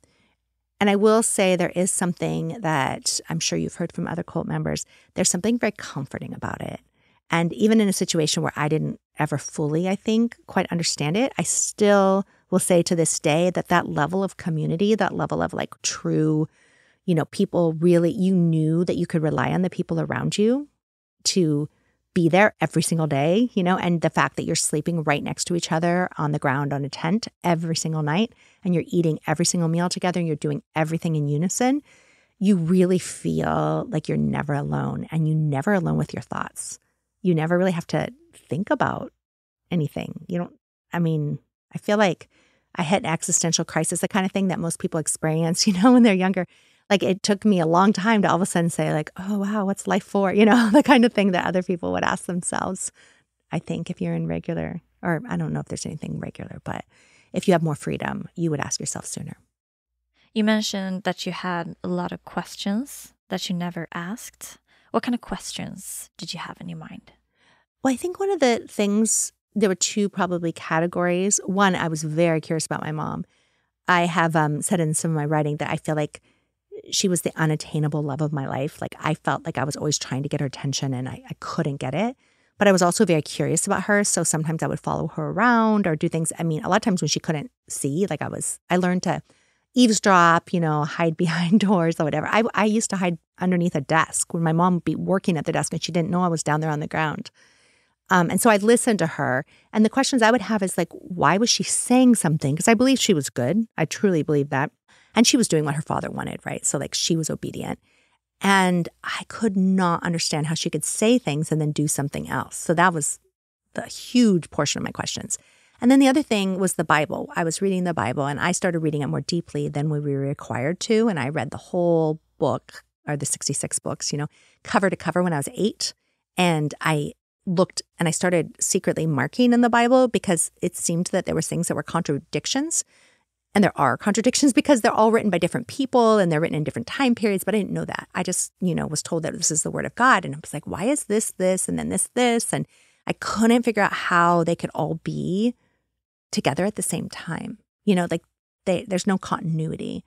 [SPEAKER 1] And I will say there is something that I'm sure you've heard from other cult members. There's something very comforting about it. And even in a situation where I didn't ever fully, I think, quite understand it, I still will say to this day that level of community, that level of like true, people really, you knew that you could rely on the people around you to be there every single day, and the fact that you're sleeping right next to each other on the ground on a tent every single night and you're eating every single meal together and you're doing everything in unison, you really feel like you're never alone and you're never alone with your thoughts. You never really have to think about anything. I feel like I hit existential crisis, the kind of thing that most people experience, when they're younger. Like it took me a long time to all of a sudden say like, oh, wow, what's life for? The kind of thing that other people would ask themselves. I think if you're in regular, or I don't know if there's anything regular, but if you have more freedom, you would ask yourself sooner.
[SPEAKER 3] You mentioned that you had a lot of questions that you never asked. What kind of questions did you have in your mind?
[SPEAKER 1] Well, I think one of the things, there were two probably categories. One, I was very curious about my mom. I have said in some of my writing that I feel like she was the unattainable love of my life. Like I felt like I was always trying to get her attention and I couldn't get it. But I was also very curious about her. So sometimes I would follow her around or do things. A lot of times when she couldn't see, like I learned to eavesdrop, hide behind doors or whatever. I used to hide underneath a desk when my mom would be working at the desk and she didn't know I was down there on the ground. And so I'd listen to her. And the questions I would have is like, why was she saying something? Because I believe she was good. I truly believe that. And she was doing what her father wanted, right? So like she was obedient. And I could not understand how she could say things and then do something else. So that was the huge portion of my questions. And then the other thing was the Bible. I was reading the Bible and I started reading it more deeply than we were required to. And I read the whole book, or the 66 books, cover to cover when I was 8. And I looked and I started secretly marking in the Bible because it seemed that there were things that were contradictions. And there are contradictions because they're all written by different people and they're written in different time periods. But I didn't know that. I just, was told that this is the word of God. And I was like, why is this, and then this? And I couldn't figure out how they could all be together at the same time. There's no continuity.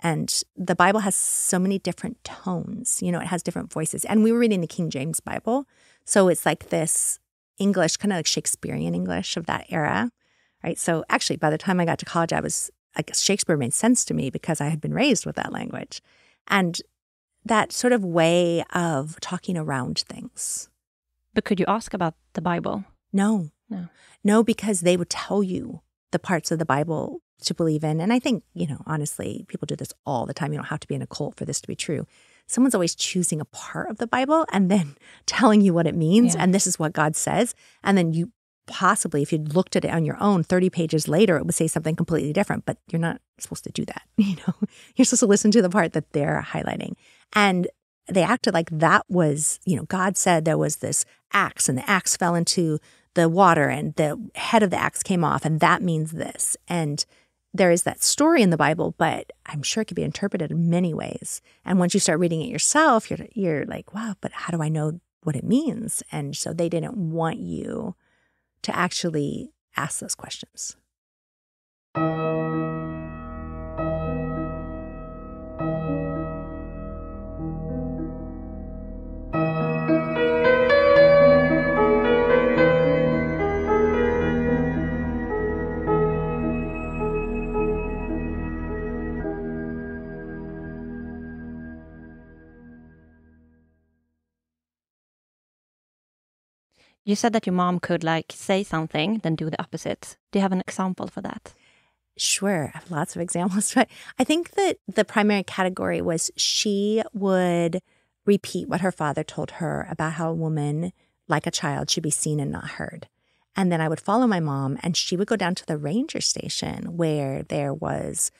[SPEAKER 1] And the Bible has so many different tones. It has different voices. And we were reading the King James Bible. So it's like this English, kind of like Shakespearean English of that era, right? So actually, by the time I got to college, Shakespeare made sense to me because I had been raised with that language. And that sort of way of talking around things.
[SPEAKER 2] But could you ask about the Bible?
[SPEAKER 1] No, because they would tell you the parts of the Bible to believe in. And I think, honestly, people do this all the time. You don't have to be in a cult for this to be true. Someone's always choosing a part of the Bible and then telling you what it means. Yeah. And this is what God says. And then you possibly, if you looked at it on your own, 30 pages later, it would say something completely different. But you're not supposed to do that. You're supposed to listen to the part that they're highlighting. And they acted like that was, God said there was this axe and the axe fell into the water and the head of the axe came off and that means this. And there is that story in the Bible, but I'm sure it could be interpreted in many ways. And once you start reading it yourself, you're like, wow, but how do I know what it means? And so they didn't want you to actually ask those questions.
[SPEAKER 2] You said that your mom could say something, then do the opposite. Do you have an example for that?
[SPEAKER 1] Sure. I have lots of examples. But I think that the primary category was she would repeat what her father told her about how a woman, like a child, should be seen and not heard. And then I would follow my mom and she would go down to the ranger station where there was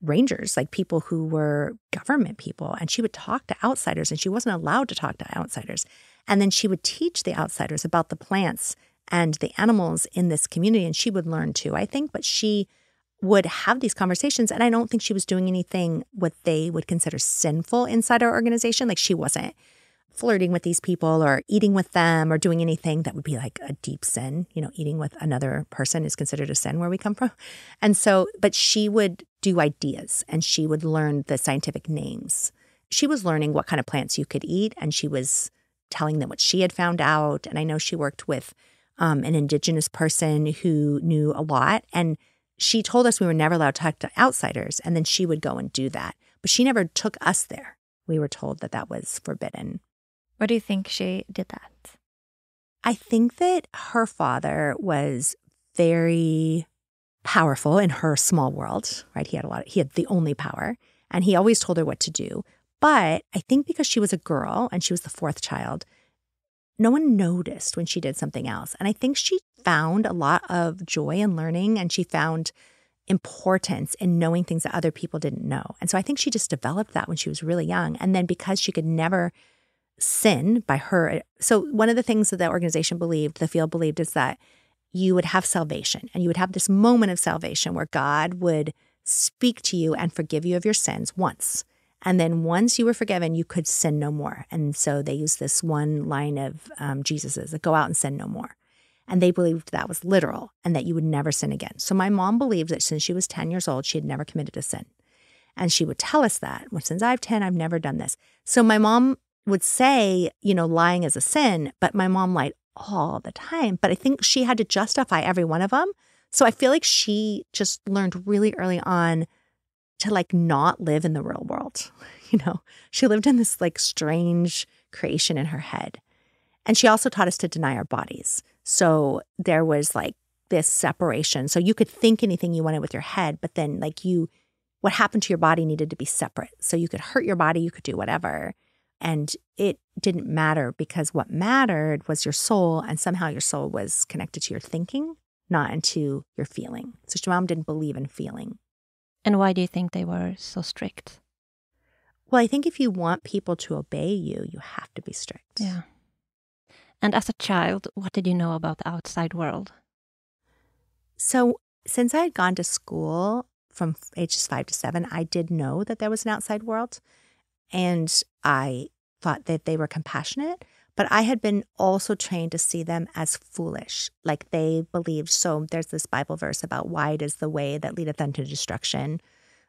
[SPEAKER 1] rangers, people who were government people. And she would talk to outsiders and she wasn't allowed to talk to outsiders. And then she would teach the outsiders about the plants and the animals in this community. And she would learn too, I think. But she would have these conversations. And I don't think she was doing anything what they would consider sinful inside our organization. She wasn't flirting with these people or eating with them or doing anything that would be like a deep sin. Eating with another person is considered a sin where we come from. And so, but she would do ideas and she would learn the scientific names. She was learning what kind of plants you could eat and she was telling them what she had found out. And I know she worked with an indigenous person who knew a lot. And she told us we were never allowed to talk to outsiders. And then she would go and do that. But she never took us there. We were told that that was forbidden.
[SPEAKER 3] Why do you think she did that?
[SPEAKER 1] I think that her father was very powerful in her small world, right? He had the only power, and he always told her what to do. But I think because she was a girl and she was the fourth child, no one noticed when she did something else. And I think she found a lot of joy in learning and she found importance in knowing things that other people didn't know. And so I think she just developed that when she was really young. And then because she could never sin by her. So one of the things that the organization believed, the field believed, is that you would have salvation and you would have this moment of salvation where God would speak to you and forgive you of your sins once. And then once you were forgiven, you could sin no more. And so they used this one line of Jesus's, go out and sin no more. And they believed that was literal and that you would never sin again. So my mom believed that since she was 10 years old, she had never committed a sin. And she would tell us that, well, since I'm 10, I've never done this. So my mom would say, lying is a sin, but my mom lied all the time. But I think she had to justify every one of them. So I feel like she just learned really early on to not live in the real world. She lived in this strange creation in her head. And she also taught us to deny our bodies. So there was like this separation. So you could think anything you wanted with your head, but then like what happened to your body needed to be separate. So you could hurt your body, you could do whatever. And it didn't matter because what mattered was your soul, and somehow your soul was connected to your thinking, not into your feeling. So your mom didn't believe in feeling.
[SPEAKER 2] And why do you think they were so strict?
[SPEAKER 1] Well, I think if you want people to obey you, you have to be strict.
[SPEAKER 2] Yeah. And as a child, what did you know about the outside world?
[SPEAKER 1] So since I had gone to school from ages 5 to 7, I did know that there was an outside world. And I thought that they were compassionate, but I had been also trained to see them as foolish. Like they believed, so there's this Bible verse about wide is the way that leadeth unto destruction.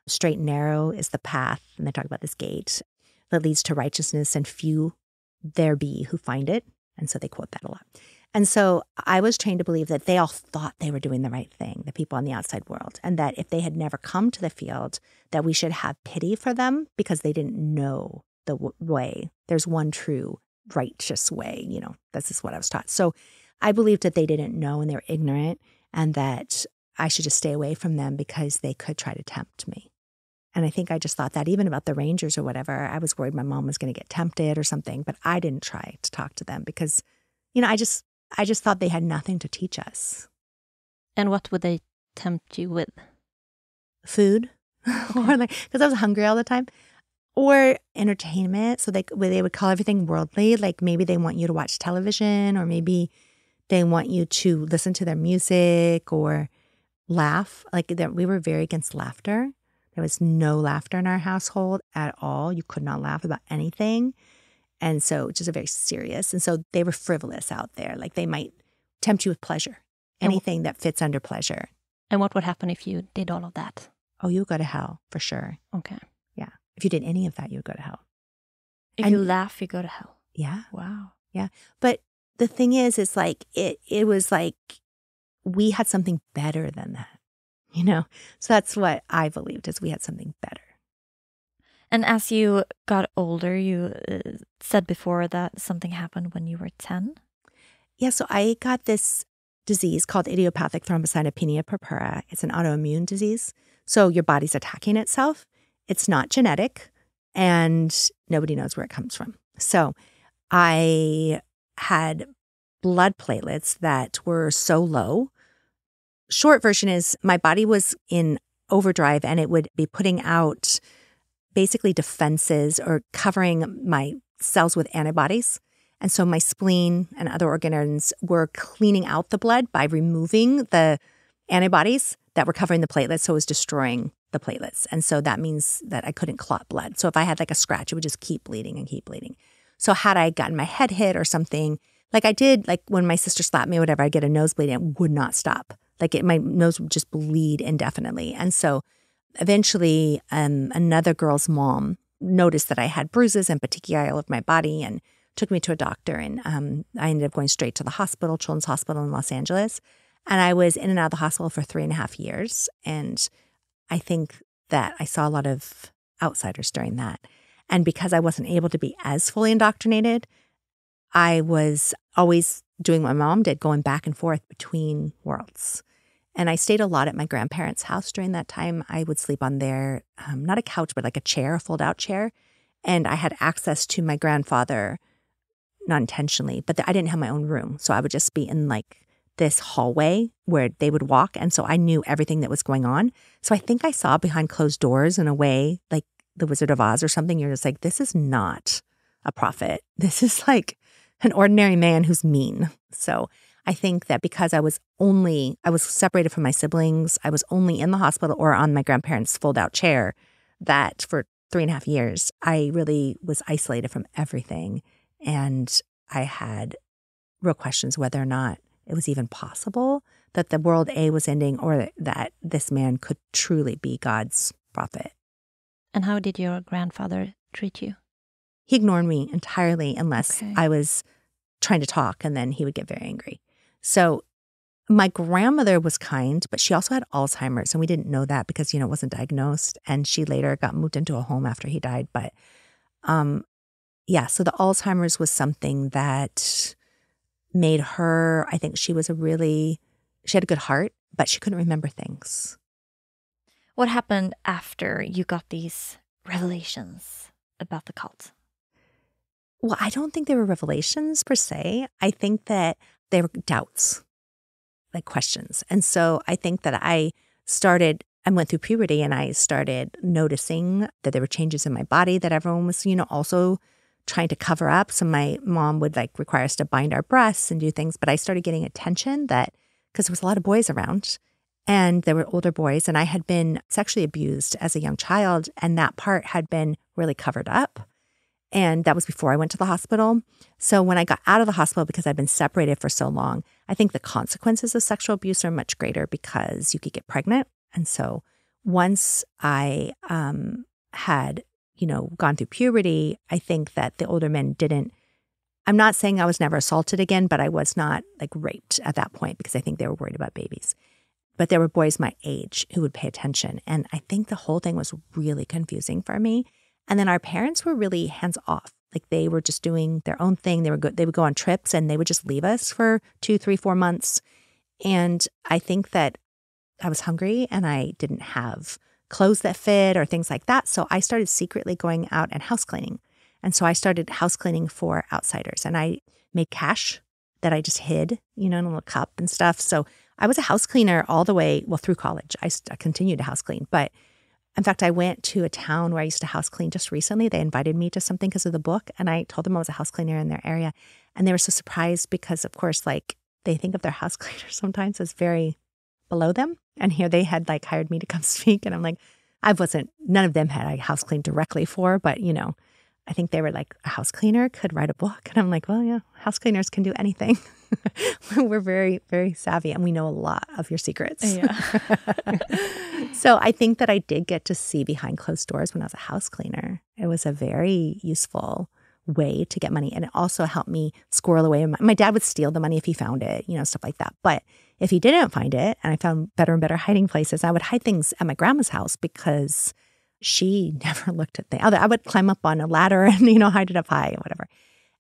[SPEAKER 1] Straight and narrow is the path. And they talk about this gate that leads to righteousness, and few there be who find it. And so they quote that a lot. And so I was trained to believe that they all thought they were doing the right thing, the people in the outside world, and that if they had never come to the field, that we should have pity for them because they didn't know the way. There's one true righteous way, this is what I was taught. So I believed that they didn't know and they were ignorant, and that I should just stay away from them because they could try to tempt me. And I think I just thought that even about the Rangers or whatever, I was worried my mom was going to get tempted or something, but I didn't try to talk to them because, I just thought they had nothing to teach us.
[SPEAKER 2] And what would they tempt you with?
[SPEAKER 1] Food, or because I was hungry all the time, or entertainment. So they would call everything worldly. Like maybe they want you to watch television, or maybe they want you to listen to their music or laugh. Like we were very against laughter. There was no laughter in our household at all. You could not laugh about anything. And so just a very serious. And so they were frivolous out there. Like they might tempt you with pleasure, anything that fits under pleasure.
[SPEAKER 2] And what would happen if you did all of that?
[SPEAKER 1] Oh, you would go to hell for sure.
[SPEAKER 2] Okay.
[SPEAKER 1] Yeah. If you did any of that, you would go to hell.
[SPEAKER 3] If you laugh, you go to hell.
[SPEAKER 1] Yeah.
[SPEAKER 3] Wow.
[SPEAKER 1] Yeah. But the thing is like, it was like we had something better than that. So that's what I believed, is we had something better.
[SPEAKER 3] And as you got older, you said before that something happened when you were 10?
[SPEAKER 1] Yeah, so I got this disease called idiopathic thrombocytopenia purpura. It's an autoimmune disease. So your body's attacking itself. It's not genetic, and nobody knows where it comes from. So I had blood platelets that were so low. Short version is my body was in overdrive, and it would be putting out basically defenses or covering my cells with antibodies. And so my spleen and other organs were cleaning out the blood by removing the antibodies that were covering the platelets. So it was destroying the platelets. And so that means that I couldn't clot blood. So if I had like a scratch, it would just keep bleeding and keep bleeding. So had I gotten my head hit or something, like I did, like when my sister slapped me or whatever, I'd get a nosebleed and it would not stop. Like my nose would just bleed indefinitely. And so eventually another girl's mom noticed that I had bruises and petechiae all over my body and took me to a doctor. And I ended up going straight to the hospital, Children's Hospital in Los Angeles. And I was in and out of the hospital for 3.5 years. And I think that I saw a lot of outsiders during that. And because I wasn't able to be as fully indoctrinated, I was always doing what my mom did, going back and forth between worlds. And I stayed a lot at my grandparents' house during that time. I would sleep on their, not a couch, but like a chair, a fold-out chair. And I had access to my grandfather, not intentionally, but I didn't have my own room. So I would just be in like this hallway where they would walk. And so I knew everything that was going on. So I think I saw behind closed doors in a way, like the Wizard of Oz or something. You're just like, this is not a prophet. This is like an ordinary man who's mean. So I think that because I was separated from my siblings, I was only in the hospital or on my grandparents' fold-out chair, that for 3.5 years, I really was isolated from everything. And I had real questions whether or not it was even possible that the world A was ending, or that this man could truly be God's prophet.
[SPEAKER 2] And how did your grandfather treat you?
[SPEAKER 1] He ignored me entirely unless I was trying to talk, and then he would get very angry. So my grandmother was kind, but she also had Alzheimer's, and we didn't know that because, it wasn't diagnosed. And she later got moved into a home after he died. But so the Alzheimer's was something that made her, I think she had a good heart, but she couldn't remember things.
[SPEAKER 3] What happened after you got these revelations about the cult?
[SPEAKER 1] Well, I don't think they were revelations per se. I think that they were doubts, like questions. And so I think that I went through puberty and I started noticing that there were changes in my body that everyone was, also trying to cover up. So my mom would require us to bind our breasts and do things. But I started getting attention because there was a lot of boys around and there were older boys, and I had been sexually abused as a young child. And that part had been really covered up. And that was before I went to the hospital. So when I got out of the hospital, because I'd been separated for so long, I think the consequences of sexual abuse are much greater because you could get pregnant. And so once I had, gone through puberty, I think that the older men I'm not saying I was never assaulted again, but I was not raped at that point because I think they were worried about babies. But there were boys my age who would pay attention. And I think the whole thing was really confusing for me. And then our parents were really hands off. They were just doing their own thing. They would go on trips and they would just leave us for 2, 3, 4 months. And I think that I was hungry and I didn't have clothes that fit or things like that. So I started secretly going out and house cleaning. And so I started house cleaning for outsiders. And I made cash that I just hid, in a little cup and stuff. So I was a house cleaner all the way, through college. I continued to house clean. But in fact, I went to a town where I used to house clean just recently. They invited me to something because of the book. And I told them I was a house cleaner in their area. And they were so surprised because, of course, they think of their house cleaners sometimes as very below them. And here they had hired me to come speak. And I'm like, none of them had I house cleaned directly for. But, I think they were like, a house cleaner could write a book. And I'm like, well, yeah, house cleaners can do anything. We're very, very savvy and we know a lot of your secrets.
[SPEAKER 3] Yeah.
[SPEAKER 1] So I think that I did get to see behind closed doors when I was a house cleaner. It was a very useful way to get money. And it also helped me squirrel away. My dad would steal the money if he found it, stuff like that. But if he didn't find it and I found better and better hiding places, I would hide things at my grandma's house because she never looked at things. I would climb up on a ladder and, hide it up high or whatever.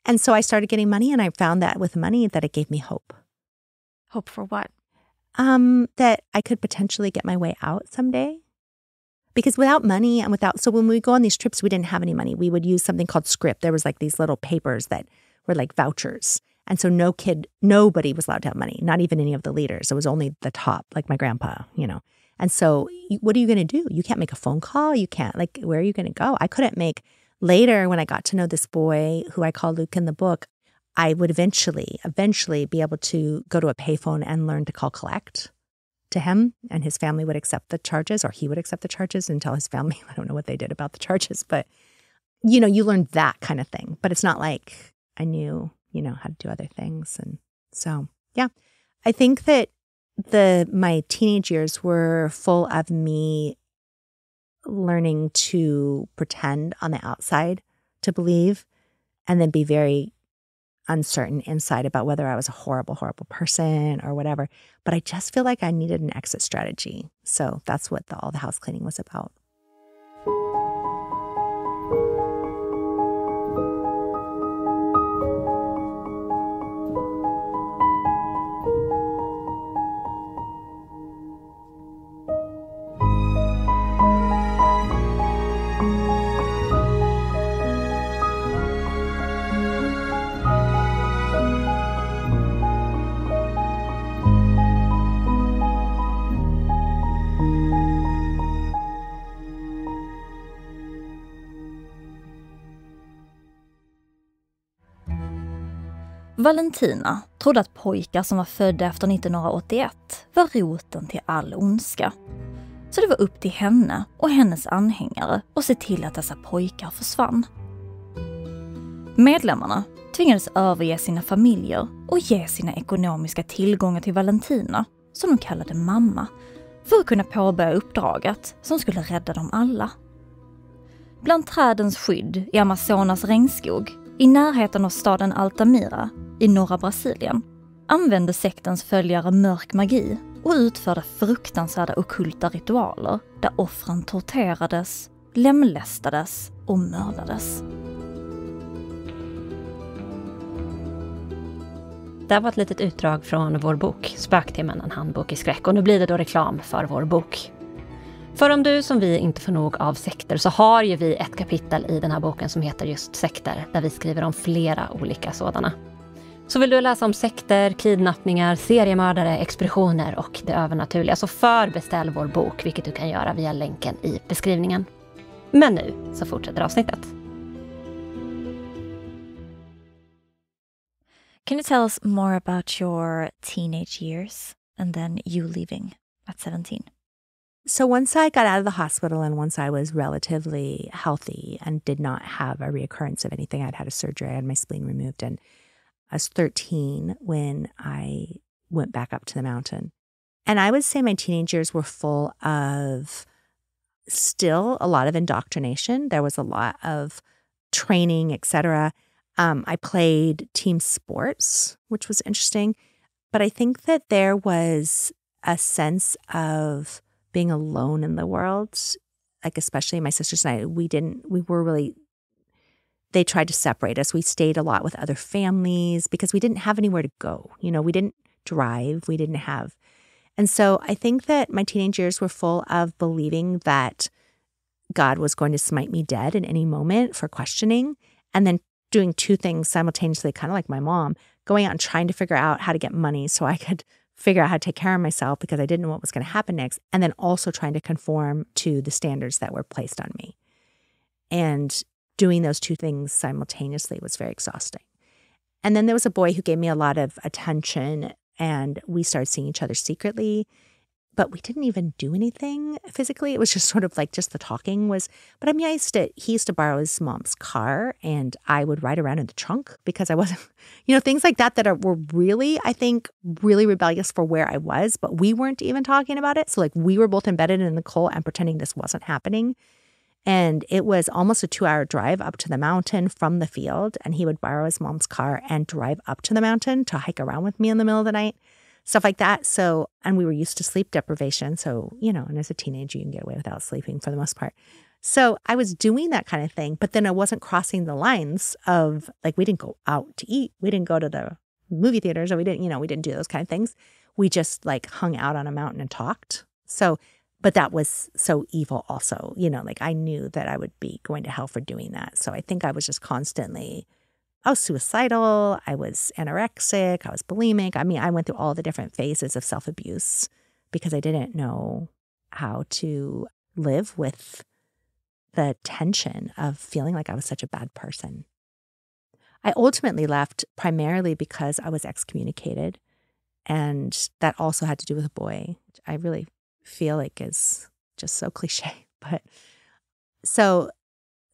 [SPEAKER 1] And so I started getting money and I found that with money that it gave me hope.
[SPEAKER 3] Hope for what?
[SPEAKER 1] That I could potentially get my way out someday. Because without money and so when we go on these trips, we didn't have any money. We would use something called script. There was these little papers that were like vouchers. And so nobody was allowed to have money, not even any of the leaders. It was only the top, like my grandpa, And so what are you going to do? You can't make a phone call. You can't, where are you going to go? I couldn't make, later when I got to know this boy who I call Luke in the book, I would eventually be able to go to a payphone and learn to call collect to him, and his family would accept the charges, or he would accept the charges and tell his family, I don't know what they did about the charges, but you learned that kind of thing. But it's not like I knew, how to do other things. And so, yeah, I think that my teenage years were full of me learning to pretend on the outside to believe and then be very uncertain inside about whether I was a horrible, horrible person or whatever. But I just feel like I needed an exit strategy. So that's what all the house cleaning was about.
[SPEAKER 3] Valentina trodde att pojkar som var födda efter 1981 var roten till all ondska. Så det var upp till henne och hennes anhängare att se till att dessa pojkar försvann. Medlemmarna tvingades överge sina familjer och ge sina ekonomiska tillgångar till Valentina, som de kallade mamma, för att kunna påbörja uppdraget som skulle rädda dem alla. Bland trädens skydd i Amazonas regnskog, i närheten av staden Altamira i norra Brasilien, använde sektens följare mörk magi och utförde fruktansvärda ockulta ritualer där offren torterades, lemlästades och mördades.
[SPEAKER 2] Det var ett litet utdrag från vår bok Spöktimmen, en handbok i skräck. Och nu blir det då reklam för vår bok. För om du som vi inte får nog av sekter så har ju vi ett kapitel i den här boken som heter just sekter. Där vi skriver om flera olika sådana. Så vill du läsa om sekter, kidnappningar, seriemördare, expeditioner och det övernaturliga så förbeställ vår bok, vilket du kan göra via länken i beskrivningen. Men nu så fortsätter avsnittet.
[SPEAKER 3] Can you tell us more about your teenage years and then you leaving at 17?
[SPEAKER 1] So once I got out of the hospital and once I was relatively healthy and did not have a reoccurrence of anything, I'd had a surgery, I had my spleen removed, and I was 13 when I went back up to the mountain. And I would say my teenage years were full of still a lot of indoctrination. There was a lot of training, etc. I played team sports, which was interesting. But I think that there was a sense of being alone in the world, like especially my sisters and I, they tried to separate us. We stayed a lot with other families because we didn't have anywhere to go. You know, we didn't drive, And so I think that my teenage years were full of believing that God was going to smite me dead at any moment for questioning, and then doing two things simultaneously, kind of like my mom, going out and trying to figure out how to get money so I could figure out how to take care of myself because I didn't know what was going to happen next, and then also trying to conform to the standards that were placed on me. And doing those two things simultaneously was very exhausting. And then there was a boy who gave me a lot of attention, and we started seeing each other secretly, but we didn't even do anything physically. It was just sort of like just the talking was, but I mean, he used to borrow his mom's car and I would ride around in the trunk because I wasn't, things like that were really, I think, really rebellious for where I was, but we weren't even talking about it. So like we were both embedded in the coal and pretending this wasn't happening. And it was almost a 2-hour drive up to the mountain from the field. And he would borrow his mom's car and drive up to the mountain to hike around with me in the middle of the night, stuff like that. So, and we were used to sleep deprivation. So, and as a teenager, you can get away without sleeping for the most part. So I was doing that kind of thing, but then I wasn't crossing the lines of like, we didn't go out to eat. We didn't go to the movie theaters, or we didn't do those kind of things. We just like hung out on a mountain and talked. So, but that was so evil also, like I knew that I would be going to hell for doing that. So I think I was just constantly, I was suicidal, I was anorexic, I was bulimic. I mean, I went through all the different phases of self-abuse because I didn't know how to live with the tension of feeling like I was such a bad person. I ultimately left primarily because I was excommunicated, and that also had to do with a boy, which I really feel like is just so cliche. But so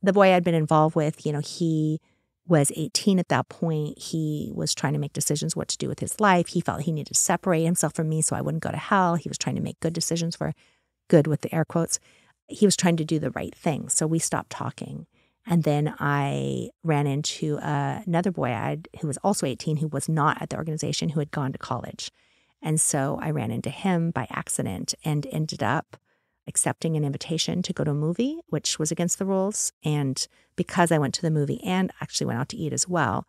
[SPEAKER 1] the boy I'd been involved with, he was 18 at that point. He was trying to make decisions what to do with his life. He felt he needed to separate himself from me so I wouldn't go to hell. He was trying to make good decisions, for good with the air quotes. He was trying to do the right thing. So we stopped talking. And then I ran into another boy who was also 18, who was not at the organization, who had gone to college. And so I ran into him by accident and ended up accepting an invitation to go to a movie, which was against the rules. And because I went to the movie and actually went out to eat as well,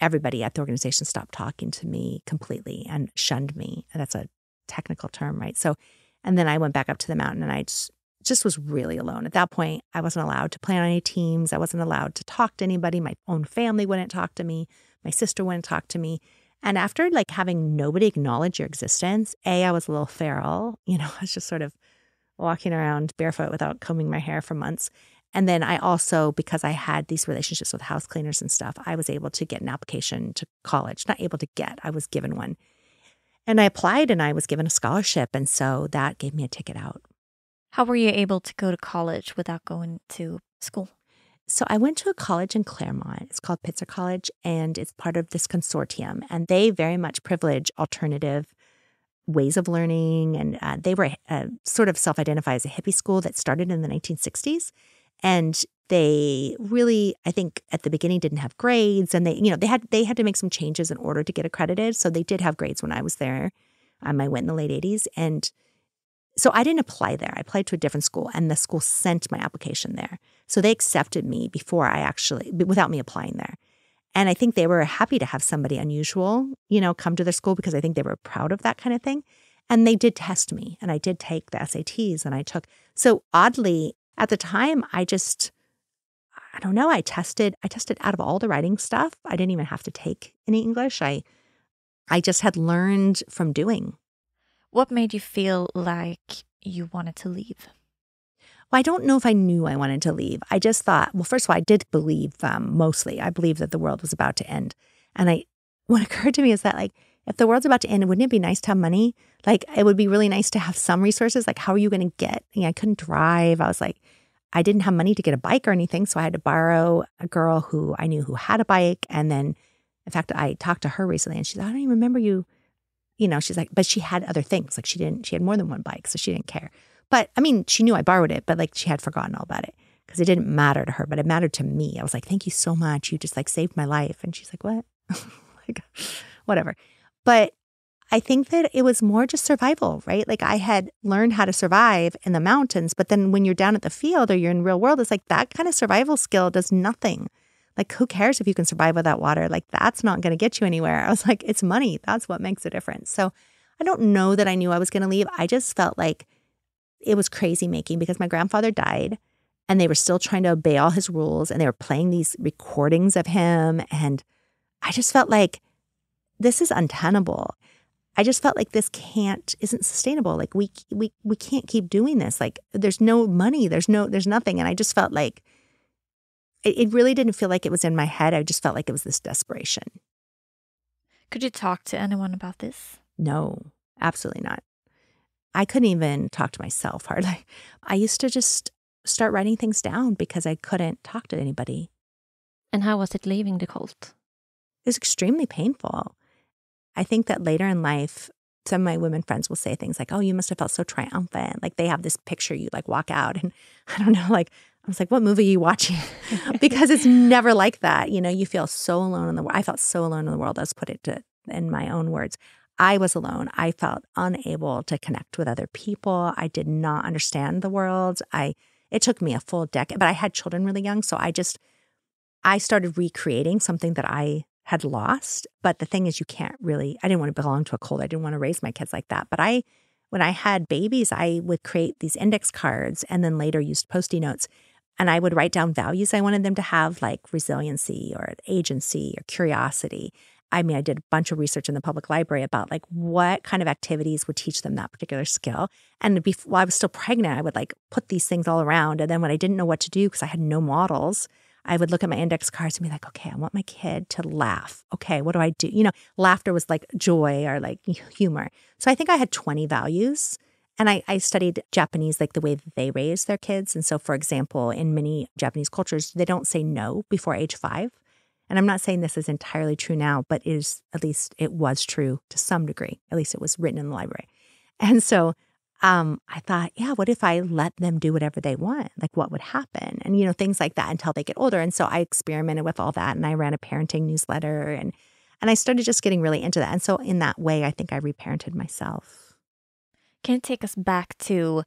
[SPEAKER 1] everybody at the organization stopped talking to me completely and shunned me. And that's a technical term, right? So, and then I went back up to the mountain and I just was really alone. At that point, I wasn't allowed to play on any teams. I wasn't allowed to talk to anybody. My own family wouldn't talk to me. My sister wouldn't talk to me. And after like having nobody acknowledge your existence, I was a little feral. I was just sort of walking around barefoot without combing my hair for months. And then I also, because I had these relationships with house cleaners and stuff, I was able to get an application to college. Not able to get, I was given one. And I applied and I was given a scholarship. And so that gave me a ticket out.
[SPEAKER 3] How were you able to go to college without going to school?
[SPEAKER 1] So I went to a college in Claremont. It's called Pitzer College, and it's part of this consortium. And they very much privilege alternative ways of learning. And they were sort of self-identify as a hippie school that started in the 1960s. And they really, I think, at the beginning didn't have grades. And they had to make some changes in order to get accredited. So they did have grades when I was there. I went in the late 80s. And so I didn't apply there. I applied to a different school, and the school sent my application there. So they accepted me without me applying there. And I think they were happy to have somebody unusual, come to their school because I think they were proud of that kind of thing. And they did test me, and I did take the SATs, and so oddly, at the time, I don't know, I tested out of all the writing stuff. I didn't even have to take any English. I just had learned from doing.
[SPEAKER 3] What made you feel like you wanted to leave?
[SPEAKER 1] Well, I don't know if I knew I wanted to leave. I just thought, well, first of all, I did believe mostly. I believed that the world was about to end. And what occurred to me is that, like, if the world's about to end, wouldn't it be nice to have money? Like, it would be really nice to have some resources. Like, how are you going to get? I couldn't drive. I was like, I didn't have money to get a bike or anything. So I had to borrow a girl who I knew who had a bike. And then, in fact, I talked to her recently, and she's like, I don't even remember you. She's like, but she had other things. Like, she had more than one bike, so she didn't care. But I mean, she knew I borrowed it, but like she had forgotten all about it because it didn't matter to her, but it mattered to me. I was like, thank you so much. You just like saved my life. And she's like, what? Like, whatever. But I think that it was more just survival, right? Like, I had learned how to survive in the mountains, but then when you're down at the field or you're in the real world, it's like that kind of survival skill does nothing. Like, who cares if you can survive without water? Like, that's not going to get you anywhere. I was like, it's money. That's what makes a difference. So I don't know that I knew I was going to leave. I just felt like it was crazy making because my grandfather died and they were still trying to obey all his rules, and they were playing these recordings of him. And I just felt like this is untenable. I just felt like this isn't sustainable. Like, we can't keep doing this. Like, there's no money, there's nothing. And I just felt like it really didn't feel like it was in my head. I just felt like it was this desperation.
[SPEAKER 3] Could you talk to anyone about this?
[SPEAKER 1] No, absolutely not. I couldn't even talk to myself hardly. I used to just start writing things down because I couldn't talk to anybody.
[SPEAKER 2] And how was it leaving the cult?
[SPEAKER 1] It was extremely painful. I think that later in life, some of my women friends will say things like, oh, you must have felt so triumphant. Like, they have this picture, you like walk out, and I don't know, like, I was like, what movie are you watching? Because it's never like that. You feel so alone in the world. I felt so alone in the world. Let's put it in my own words. I was alone. I felt unable to connect with other people. I did not understand the world. It took me a full decade, but I had children really young. So I started recreating something that I had lost. But the thing is, I didn't want to belong to a cult. I didn't want to raise my kids like that. But when I had babies, I would create these index cards and then later used Post-it notes. And I would write down values I wanted them to have, like resiliency or agency or curiosity. I mean, I did a bunch of research in the public library about like what kind of activities would teach them that particular skill. And while I was still pregnant, I would like put these things all around. And then when I didn't know what to do because I had no models, I would look at my index cards and be like, okay, I want my kid to laugh. Okay, what do I do? Laughter was like joy or like humor. So I think I had 20 values. And I studied Japanese, like the way that they raise their kids. And so, for example, in many Japanese cultures, they don't say no before age 5. And I'm not saying this is entirely true now, but at least it was true to some degree. At least it was written in the library. And so I thought, yeah, what if I let them do whatever they want? Like, what would happen? And, things like that until they get older. And so I experimented with all that, and I ran a parenting newsletter, and I started just getting really into that. And so in that way, I think I reparented myself.
[SPEAKER 3] Can you take us back to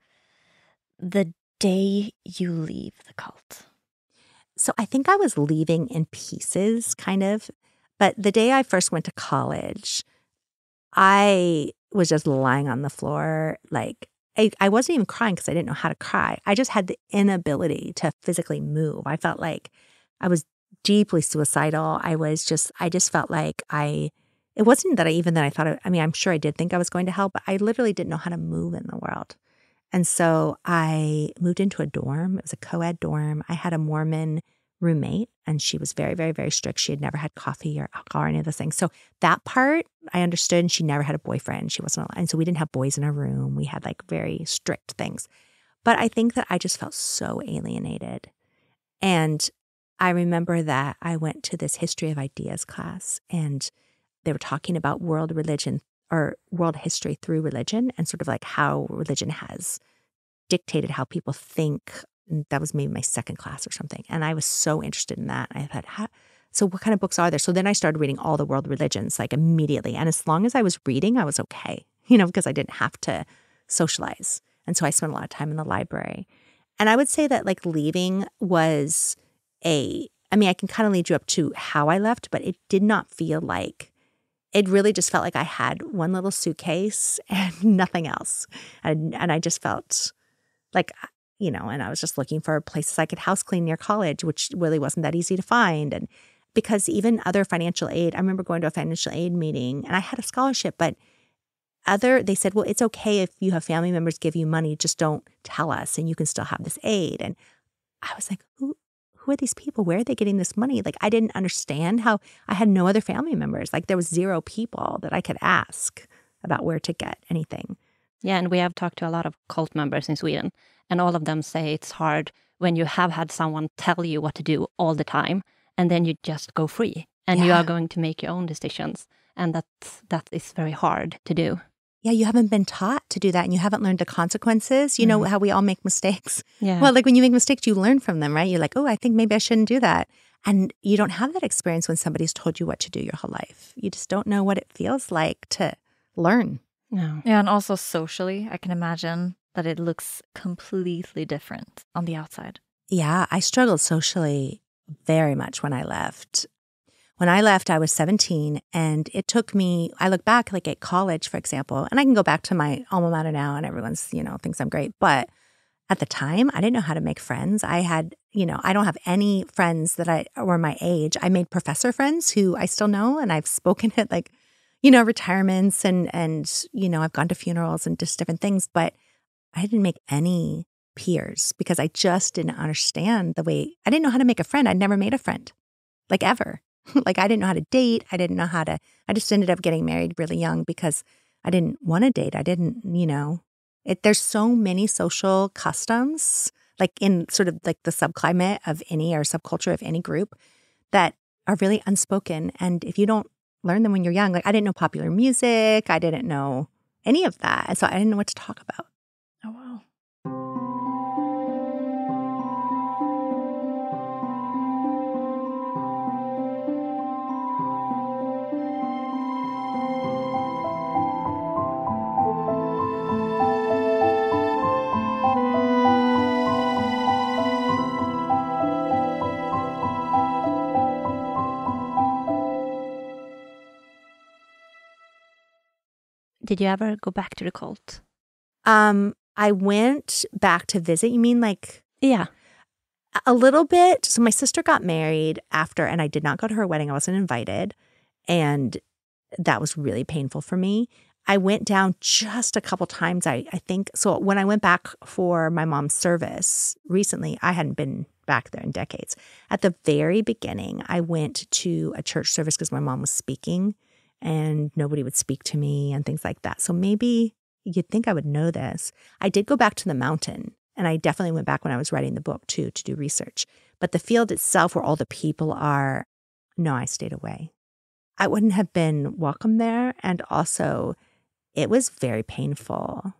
[SPEAKER 3] the day you leave the cult?
[SPEAKER 1] So I think I was leaving in pieces, kind of. But the day I first went to college, I was just lying on the floor. Like, I wasn't even crying because I didn't know how to cry. I just had the inability to physically move. I felt like I was deeply suicidal. I just felt like it wasn't that I thought, I'm sure I did think I was going to hell, but I literally didn't know how to move in the world. And so I moved into a dorm. It was a co-ed dorm. I had a Mormon roommate, and she was very, very, very strict. She had never had coffee or alcohol or any of those things. So that part I understood, and she never had a boyfriend. She wasn't allowed. And so we didn't have boys in our room. We had like very strict things. But I think that I just felt so alienated. And I remember that I went to this history of ideas class, and they were talking about world religion or world history through religion, and sort of like how religion has dictated how people think. And that was maybe my second class or something. And I was so interested in that. I thought, so what kind of books are there? So then I started reading all the world religions like immediately. And as long as I was reading, I was okay, because I didn't have to socialize. And so I spent a lot of time in the library. And I would say that like leaving was a I mean, I can kind of lead you up to how I left, but it did not feel like, it really just felt like I had one little suitcase and nothing else. And I just felt like, and I was just looking for places I could house clean near college, which really wasn't that easy to find. And because even other financial aid, I remember going to a financial aid meeting and I had a scholarship, but they said, well, it's okay if you have family members give you money, just don't tell us and you can still have this aid. And I was like, who are these people? Where are they getting this money? Like, I didn't understand how I had no other family members. Like, there was 0 people that I could ask about where to get anything.
[SPEAKER 2] Yeah, and we have talked to a lot of cult members in Sweden, and all of them say it's hard when you have had someone tell you what to do all the time, and then you just go free, and you are going to make your own decisions, and that is very hard to do.
[SPEAKER 1] Yeah, you haven't been taught to do that, and you haven't learned the consequences. You know how we all make mistakes?
[SPEAKER 2] Yeah.
[SPEAKER 1] Well, like when you make mistakes, you learn from them, right? You're like, oh, I think maybe I shouldn't do that. And you don't have that experience when somebody's told you what to do your whole life. You just don't know what it feels like to learn.
[SPEAKER 2] No.
[SPEAKER 3] Yeah, and also socially, I can imagine that it looks completely different on the outside.
[SPEAKER 1] Yeah, I struggled socially very much when I left. When I left, I was 17, and it took me, I look back like at college, for example, and I can go back to my alma mater now and everyone's, thinks I'm great. But at the time, I didn't know how to make friends. I had, I don't have any friends that were my age. I made professor friends who I still know, and I've spoken at retirements and I've gone to funerals and just different things, but I didn't make any peers because I just didn't understand I didn't know how to make a friend. I'd never made a friend, like ever. Like I didn't know how to date. I didn't know how to, I just ended up getting married really young because I didn't want to date. I didn't, there's so many social customs, like in sort of like the subclimate of any or subculture of any group that are really unspoken. And if you don't learn them when you're young, like I didn't know popular music. I didn't know any of that. And so I didn't know what to talk about.
[SPEAKER 3] Oh, wow.
[SPEAKER 2] Did you ever go back to the cult?
[SPEAKER 1] I went back to visit. You mean like?
[SPEAKER 2] Yeah.
[SPEAKER 1] A little bit. So my sister got married after, and I did not go to her wedding. I wasn't invited. And that was really painful for me. I went down just a couple times, I think. So when I went back for my mom's service recently, I hadn't been back there in decades. At the very beginning, I went to a church service because my mom was speaking and nobody would speak to me and things like that. So maybe you'd think I would know this. I did go back to the mountain, and I definitely went back when I was writing the book too, to do research. But the field itself where all the people are, no, I stayed away. I wouldn't have been welcome there. And also, it was very painful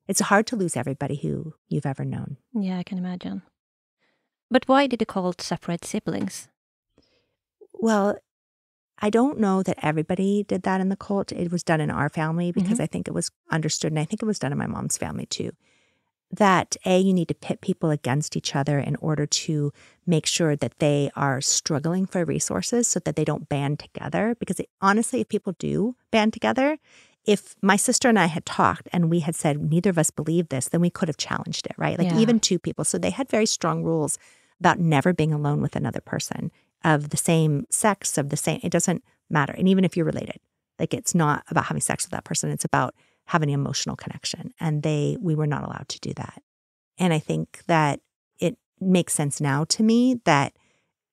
[SPEAKER 1] it's hard to lose everybody who you've ever known.
[SPEAKER 2] Yeah, I can imagine. But why did the cult separate siblings?
[SPEAKER 1] Well, I don't know that everybody did that in the cult. It was done in our family because I think it was understood, and I think it was done in my mom's family too, that you need to pit people against each other in order to make sure that they are struggling for resources so that they don't band together. Because honestly, if people do band together, if my sister and I had talked and we had said neither of us believe this, then we could have challenged it, right? Like even 2 people. So they had very strong rules about never being alone with another person of the same sex, it doesn't matter. And even if you're related, like it's not about having sex with that person. It's about having an emotional connection. And we were not allowed to do that. And I think that it makes sense now to me that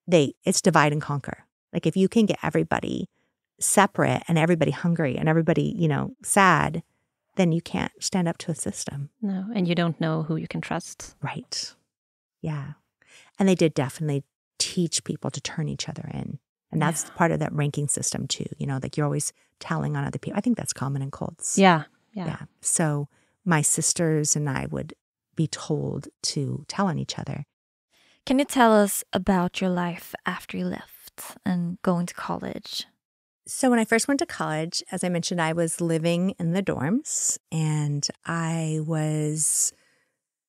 [SPEAKER 1] it's divide and conquer. Like if you can get everybody separate and everybody hungry and everybody, sad, then you can't stand up to a system.
[SPEAKER 2] No, and you don't know who you can trust.
[SPEAKER 1] Right. Yeah. And they did definitely teach people to turn each other in. And that's part of that ranking system too. Like you're always telling on other people. I think that's common in cults.
[SPEAKER 2] Yeah.
[SPEAKER 1] So my sisters and I would be told to tell on each other.
[SPEAKER 3] Can you tell us about your life after you left and going to college?
[SPEAKER 1] So when I first went to college, as I mentioned, I was living in the dorms, and I was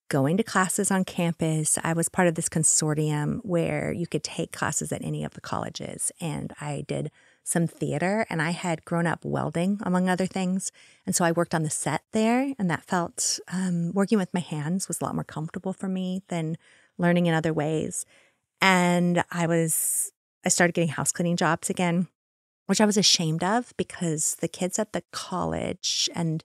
[SPEAKER 1] going to classes on campus. I was part of this consortium where you could take classes at any of the colleges. And I did some theater, and I had grown up welding, among other things. And so I worked on the set there, and that felt, working with my hands was a lot more comfortable for me than learning in other ways. And I started getting house cleaning jobs again, which I was ashamed of because the kids at the college and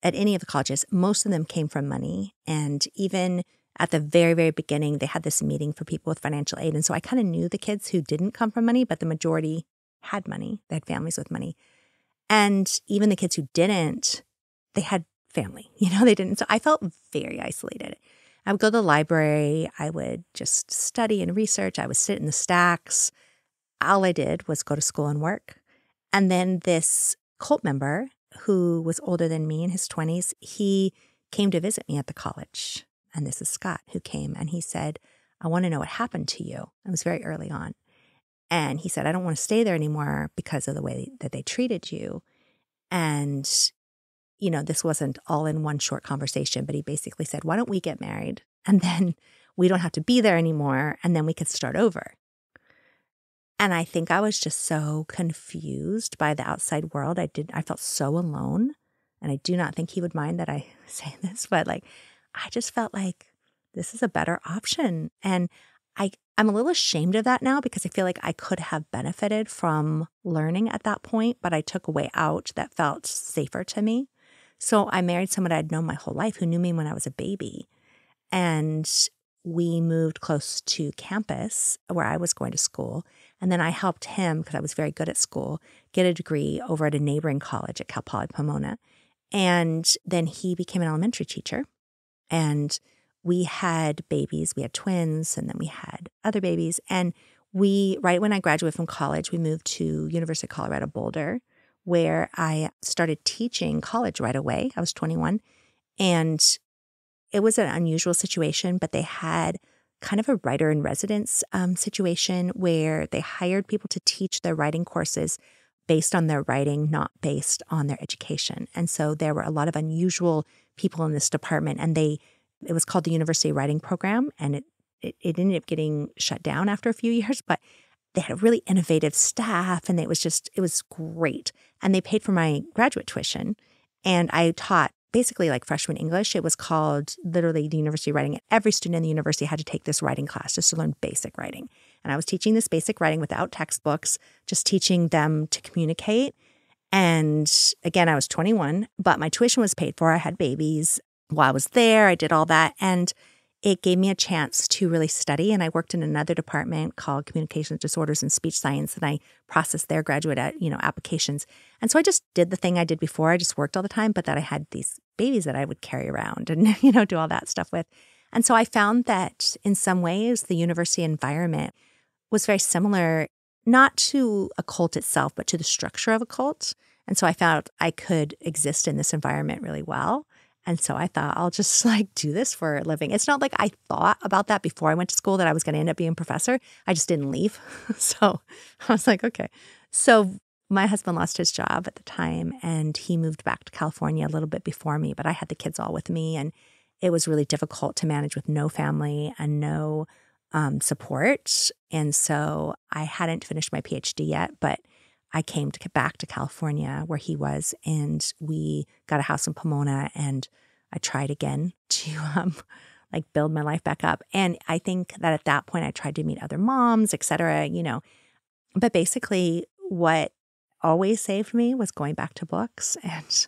[SPEAKER 1] at any of the colleges, most of them came from money. And even at the very, very beginning, they had this meeting for people with financial aid. And so I kind of knew the kids who didn't come from money, but the majority had money. They had families with money. And even the kids who didn't, they had family. They didn't. So I felt very isolated. I would go to the library. I would just study and research. I would sit in the stacks. All I did was go to school and work. And then this cult member who was older than me in his 20s, he came to visit me at the college. And this is Scott who came, and he said, I want to know what happened to you. It was very early on. And he said, I don't want to stay there anymore because of the way that they treated you. And, this wasn't all in one short conversation, but he basically said, why don't we get married? And then we don't have to be there anymore. And then we could start over. And I think I was just so confused by the outside world. I felt so alone. And I do not think he would mind that I say this, but I just felt like this is a better option. And I'm a little ashamed of that now because I feel like I could have benefited from learning at that point, but I took a way out that felt safer to me. So I married someone I'd known my whole life who knew me when I was a baby. And we moved close to campus where I was going to school. And then I helped him, because I was very good at school, get a degree over at a neighboring college at Cal Poly Pomona. And then he became an elementary teacher. And we had babies. We had twins, and then we had other babies. And right when I graduated from college, we moved to University of Colorado Boulder, where I started teaching college right away. I was 21. And it was an unusual situation, but they had kind of a writer in residence situation where they hired people to teach their writing courses based on their writing, not based on their education. And so there were a lot of unusual people in this department, and it was called the University Writing Program, and it ended up getting shut down after a few years, but they had a really innovative staff, and it was great. And they paid for my graduate tuition, and I taught basically like freshman English. It was called literally the University Writing. Every student in the university had to take this writing class just to learn basic writing. And I was teaching this basic writing without textbooks, just teaching them to communicate. And again, I was 21, but my tuition was paid for. I had babies while I was there. I did all that. And it gave me a chance to really study. And I worked in another department called Communication Disorders and Speech Science, and I processed their graduate applications. And so I just did the thing I did before. I just worked all the time, but that I had these babies that I would carry around and, do all that stuff with. And so I found that in some ways, the university environment was very similar, not to a cult itself, but to the structure of a cult. And so I found I could exist in this environment really well. And so I thought, I'll just do this for a living. It's not like I thought about that before I went to school that I was going to end up being a professor. I just didn't leave. So I was like, okay. So my husband lost his job at the time, and he moved back to California a little bit before me, but I had the kids all with me, and it was really difficult to manage with no family and no support. And so I hadn't finished my PhD yet, but I came back to California where he was, and we got a house in Pomona, and I tried again to build my life back up. And I think that at that point I tried to meet other moms, et cetera, but basically what always saved me was going back to books and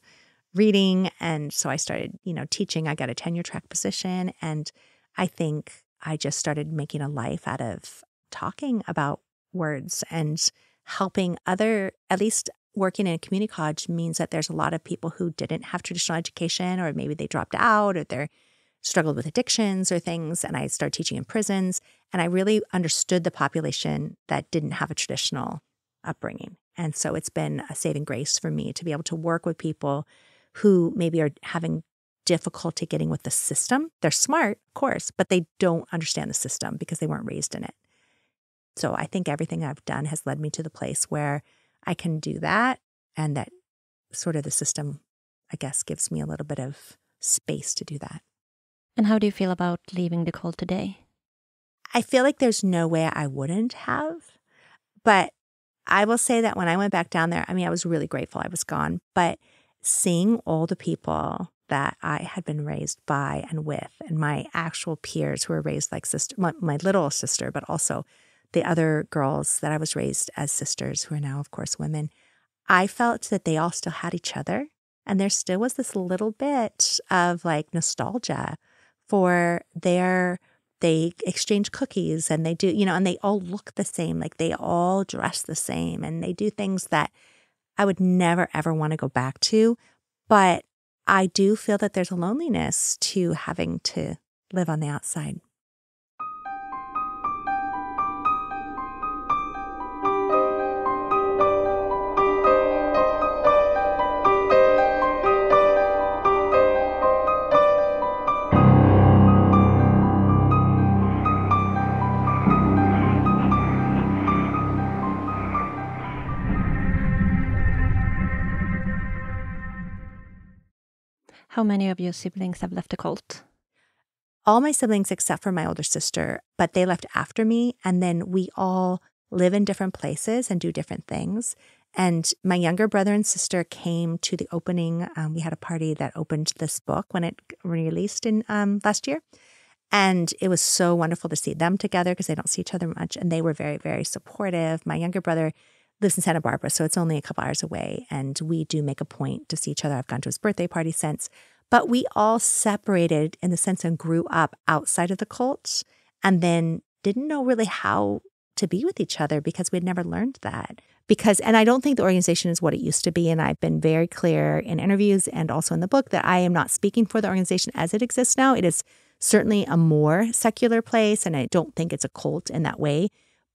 [SPEAKER 1] reading. And so I started, teaching. I got a tenure track position, and I think I just started making a life out of talking about words and helping at least working in a community college means that there's a lot of people who didn't have traditional education, or maybe they dropped out, or they struggled with addictions or things. And I started teaching in prisons, and I really understood the population that didn't have a traditional upbringing. And so it's been a saving grace for me to be able to work with people who maybe are having difficulty getting with the system. They're smart, of course, but they don't understand the system because they weren't raised in it. So I think everything I've done has led me to the place where I can do that, and that sort of the system, I guess, gives me a little bit of space to do that.
[SPEAKER 2] And how do you feel about leaving the cult today?
[SPEAKER 1] I feel like there's no way I wouldn't have. But I will say that when I went back down there, I mean, I was really grateful I was gone. But seeing all the people that I had been raised by and with, and my actual peers who were raised like sister, my little sister, but also the other girls that I was raised as sisters, who are now, of course, women, I felt that they all still had each other. And there still was this little bit of like nostalgia for they exchange cookies and they do, and they all look the same, like they all dress the same and they do things that I would never, ever want to go back to. But I do feel that there's a loneliness to having to live on the outside.
[SPEAKER 2] How many of your siblings have left the cult?
[SPEAKER 1] All my siblings except for my older sister, but they left after me. And then we all live in different places and do different things. And my younger brother and sister came to the opening. We had a party that opened this book when it released in last year. And it was so wonderful to see them together because they don't see each other much. And they were very, very supportive. My younger brother lives in Santa Barbara, so it's only a couple hours away. And we do make a point to see each other. I've gone to his birthday party since. But we all separated in the sense and grew up outside of the cult and then didn't know really how to be with each other because we'd never learned that. And I don't think the organization is what it used to be. And I've been very clear in interviews and also in the book that I am not speaking for the organization as it exists now. It is certainly a more secular place, and I don't think it's a cult in that way.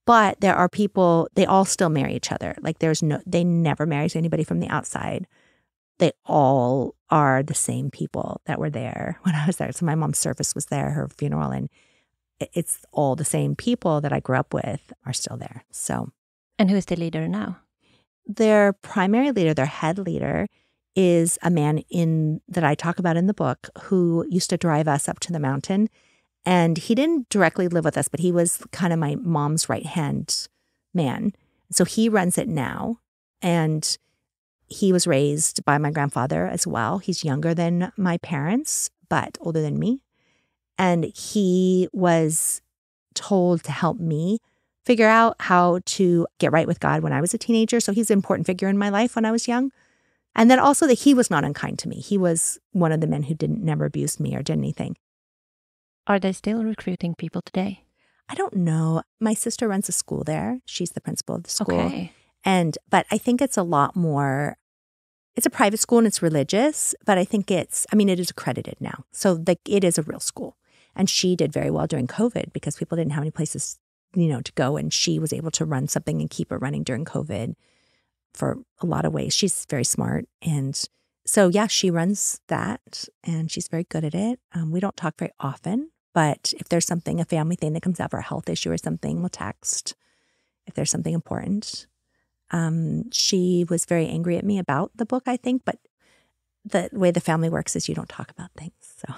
[SPEAKER 1] But there are people, they all still marry each other. Like they never marries anybody from the outside. They all are the same people that were there when I was there. So my mom's service was there, her funeral, and it's all the same people that I grew up with are still there. So,
[SPEAKER 2] and who is the leader now?
[SPEAKER 1] Their primary leader, their head leader, is a man that I talk about in the book who used to drive us up to the mountain. And he didn't directly live with us, but he was kind of my mom's right-hand man. So he runs it now. And he was raised by my grandfather as well. He's younger than my parents, but older than me. And he was told to help me figure out how to get right with God when I was a teenager. So he's an important figure in my life when I was young. And then also that he was not unkind to me. He was one of the men who never abused me or did anything.
[SPEAKER 2] Are they still recruiting people today?
[SPEAKER 1] I don't know. My sister runs a school there. She's the principal of the school.
[SPEAKER 2] Okay.
[SPEAKER 1] But I think it's a lot more, it's a private school and it's religious, but I think it is accredited now. So it is a real school. And she did very well during COVID because people didn't have any places, to go. And she was able to run something and keep it running during COVID for a lot of ways. She's very smart. And so, yeah, she runs that and she's very good at it. We don't talk very often, but if there's something, a family thing that comes up or a health issue or something, we'll text if there's something important. She was very angry at me about the book, I think, but the way the family works is you don't talk about things. So,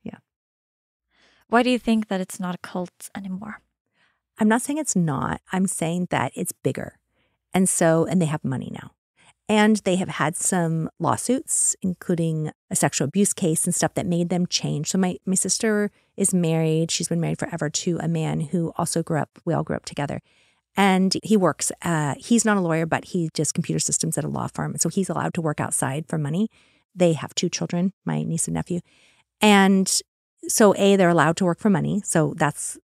[SPEAKER 1] yeah.
[SPEAKER 3] Why do you think that it's not a cult anymore?
[SPEAKER 1] I'm not saying it's not. I'm saying that it's bigger. And they have money now. And they have had some lawsuits, including a sexual abuse case and stuff that made them change. So my sister is married. She's been married forever to a man who also we all grew up together. And he works, he's not a lawyer, but he does computer systems at a law firm. So he's allowed to work outside for money. They have 2 children, my niece and nephew. And so they're allowed to work for money. So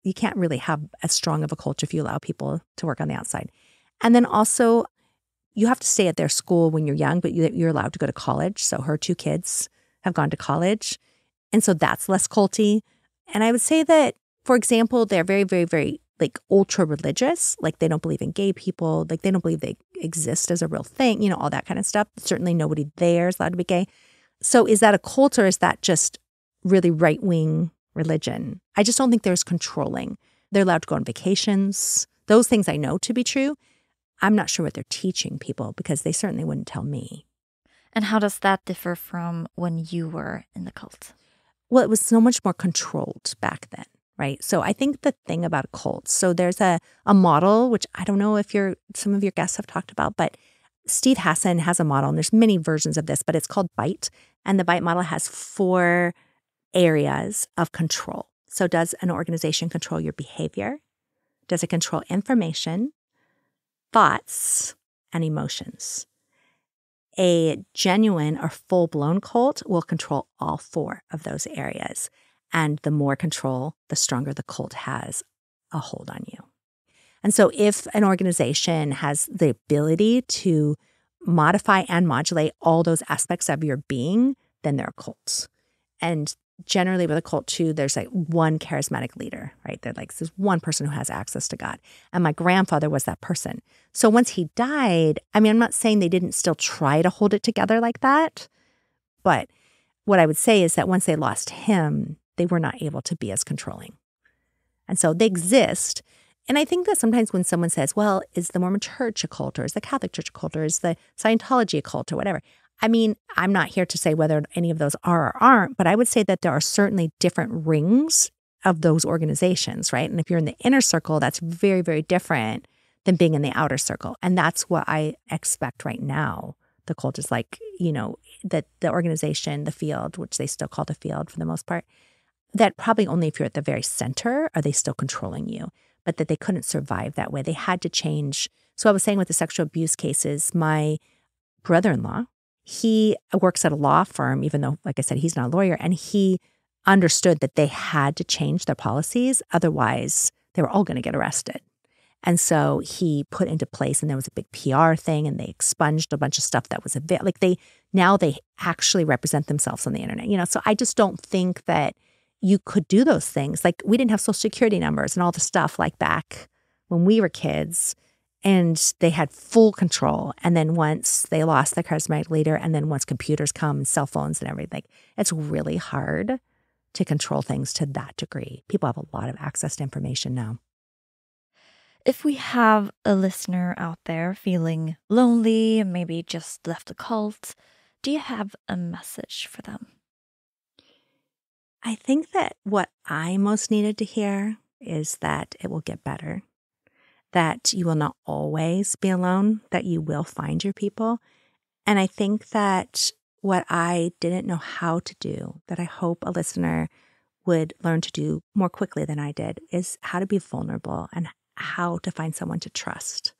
[SPEAKER 1] you can't really have as strong of a culture if you allow people to work on the outside. And then also, you have to stay at their school when you're young, but you're allowed to go to college. So her 2 kids have gone to college. And so that's less culty. And I would say that, for example, they're very, very, very ultra religious. Like they don't believe in gay people. Like they don't believe they exist as a real thing, all that kind of stuff. Certainly nobody there is allowed to be gay. So is that a cult or is that just really right-wing religion? I just don't think there's controlling. They're allowed to go on vacations. Those things I know to be true. I'm not sure what they're teaching people because they certainly wouldn't tell me.
[SPEAKER 3] And how does that differ from when you were in the cult?
[SPEAKER 1] Well, it was so much more controlled back then, right? So I think the thing about cults, so there's a model, which I don't know if some of your guests have talked about, but Steve Hassan has a model, and there's many versions of this, but it's called BITE. And the BITE model has 4 areas of control. So does an organization control your behavior? Does it control information, thoughts, and emotions? A genuine or full-blown cult will control all 4 of those areas. And the more control, the stronger the cult has a hold on you. And so if an organization has the ability to modify and modulate all those aspects of your being, then they're cults. And generally with a cult too, there's like one charismatic leader, right? They're like this one person who has access to God. And my grandfather was that person. So once he died, I mean, I'm not saying they didn't still try to hold it together like that, but what I would say is that once they lost him, they were not able to be as controlling. And so they exist. And I think that sometimes when someone says, well, is the Mormon Church a cult, or is the Catholic Church a cult, or is the Scientology a cult, or whatever? I mean, I'm not here to say whether any of those are or aren't, but I would say that there are certainly different rings of those organizations, right? And if you're in the inner circle, that's very, very different than being in the outer circle. And that's what I expect right now. The cult is like, that the organization, the field, which they still call the field for the most part, that probably only if you're at the very center are they still controlling you, but that they couldn't survive that way. They had to change. So I was saying with the sexual abuse cases, my brother-in-law, he works at a law firm, even though, like I said, he's not a lawyer, and he understood that they had to change their policies. Otherwise, they were all going to get arrested. And so he put into place, and there was a big PR thing, and they expunged a bunch of stuff that was now they actually represent themselves on the internet. So I just don't think that you could do those things. Like, we didn't have social security numbers and all the stuff like back when we were kids, and they had full control. And then once they lost the charismatic leader, and then once computers come and cell phones and everything, it's really hard to control things to that degree. People have a lot of access to information now.
[SPEAKER 3] If we have a listener out there feeling lonely, maybe just left a cult, do you have a message for them?
[SPEAKER 1] I think that what I most needed to hear is that it will get better, that you will not always be alone, that you will find your people. And I think that what I didn't know how to do, that I hope a listener would learn to do more quickly than I did, is how to be vulnerable and how to find someone to trust.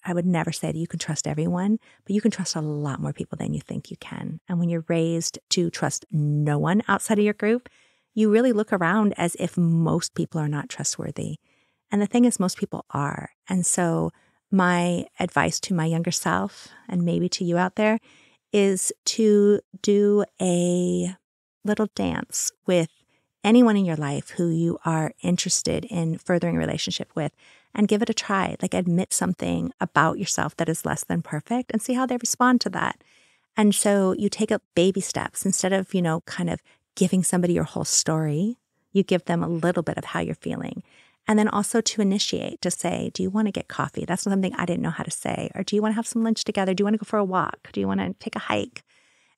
[SPEAKER 1] I would never say that you can trust everyone, but you can trust a lot more people than you think you can. And when you're raised to trust no one outside of your group, you really look around as if most people are not trustworthy. And the thing is, most people are. And so my advice to my younger self, and maybe to you out there, is to do a little dance with anyone in your life who you are interested in furthering a relationship with, and give it a try. Like, admit something about yourself that is less than perfect and see how they respond to that. And so you take up baby steps instead of, kind of giving somebody your whole story. You give them a little bit of how you're feeling. And then also to initiate, to say, do you want to get coffee? That's something I didn't know how to say. Or do you want to have some lunch together? Do you want to go for a walk? Do you want to take a hike?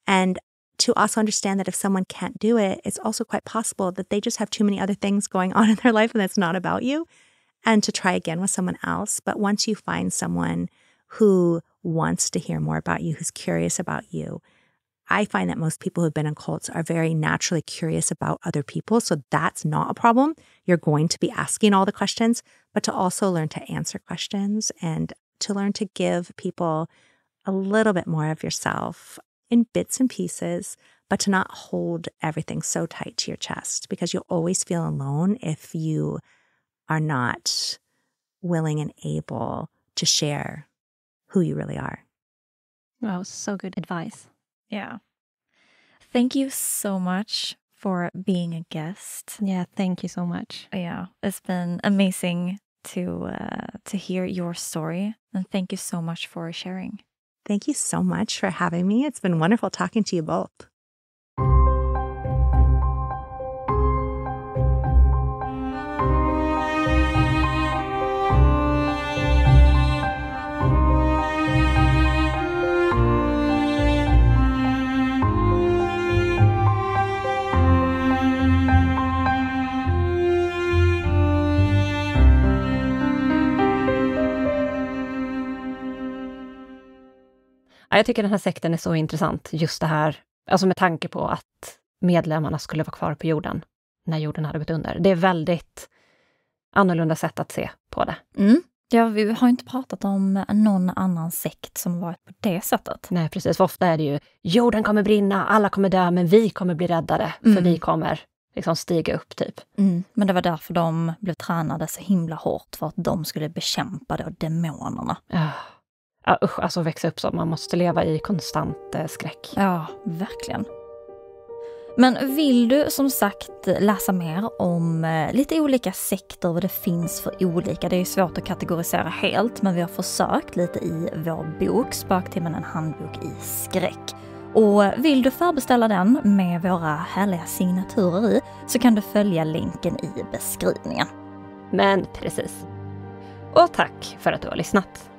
[SPEAKER 1] And to also understand that if someone can't do it, it's also quite possible that they just have too many other things going on in their life and it's not about you. And to try again with someone else. But once you find someone who wants to hear more about you, who's curious about you, I find that most people who've been in cults are very naturally curious about other people. So that's not a problem. You're going to be asking all the questions, but to also learn to answer questions and to learn to give people a little bit more of yourself in bits and pieces, but to not hold everything so tight to your chest, because you'll always feel alone if you are not willing and able to share who you really are.
[SPEAKER 2] Wow, so good advice.
[SPEAKER 3] Yeah. Thank you so much for being a guest.
[SPEAKER 2] Yeah, thank you so much.
[SPEAKER 3] Yeah, it's been amazing to hear your story, and thank you so much for sharing.
[SPEAKER 1] Thank you so much for having me. It's been wonderful talking to you both.
[SPEAKER 2] Jag tycker den här sekten är så intressant. Just det här, alltså med tanke på att medlemmarna skulle vara kvar på jorden när jorden hade gått under. Det är väldigt annorlunda sätt att se på det.
[SPEAKER 3] Ja, vi har inte pratat om någon annan sekt som varit på det sättet.
[SPEAKER 2] Nej, precis. För ofta är det ju, jorden kommer brinna, alla kommer dö, men vi kommer bli räddade. För vi kommer liksom stiga upp typ.
[SPEAKER 3] Men det var därför de blev tränade så himla hårt, för att de skulle bekämpa då demonerna.
[SPEAKER 2] Usch, alltså växa upp så. Man måste leva i konstant skräck.
[SPEAKER 3] Ja, verkligen. Men vill du som sagt läsa mer om lite olika sekter, vad det finns för olika, det är svårt att kategorisera helt, men vi har försökt lite i vår bok Spöktimmen, en handbok i skräck. Och vill du förbeställa den med våra härliga signaturer i, så kan du följa länken i beskrivningen.
[SPEAKER 2] Men precis. Och tack för att du har lyssnat.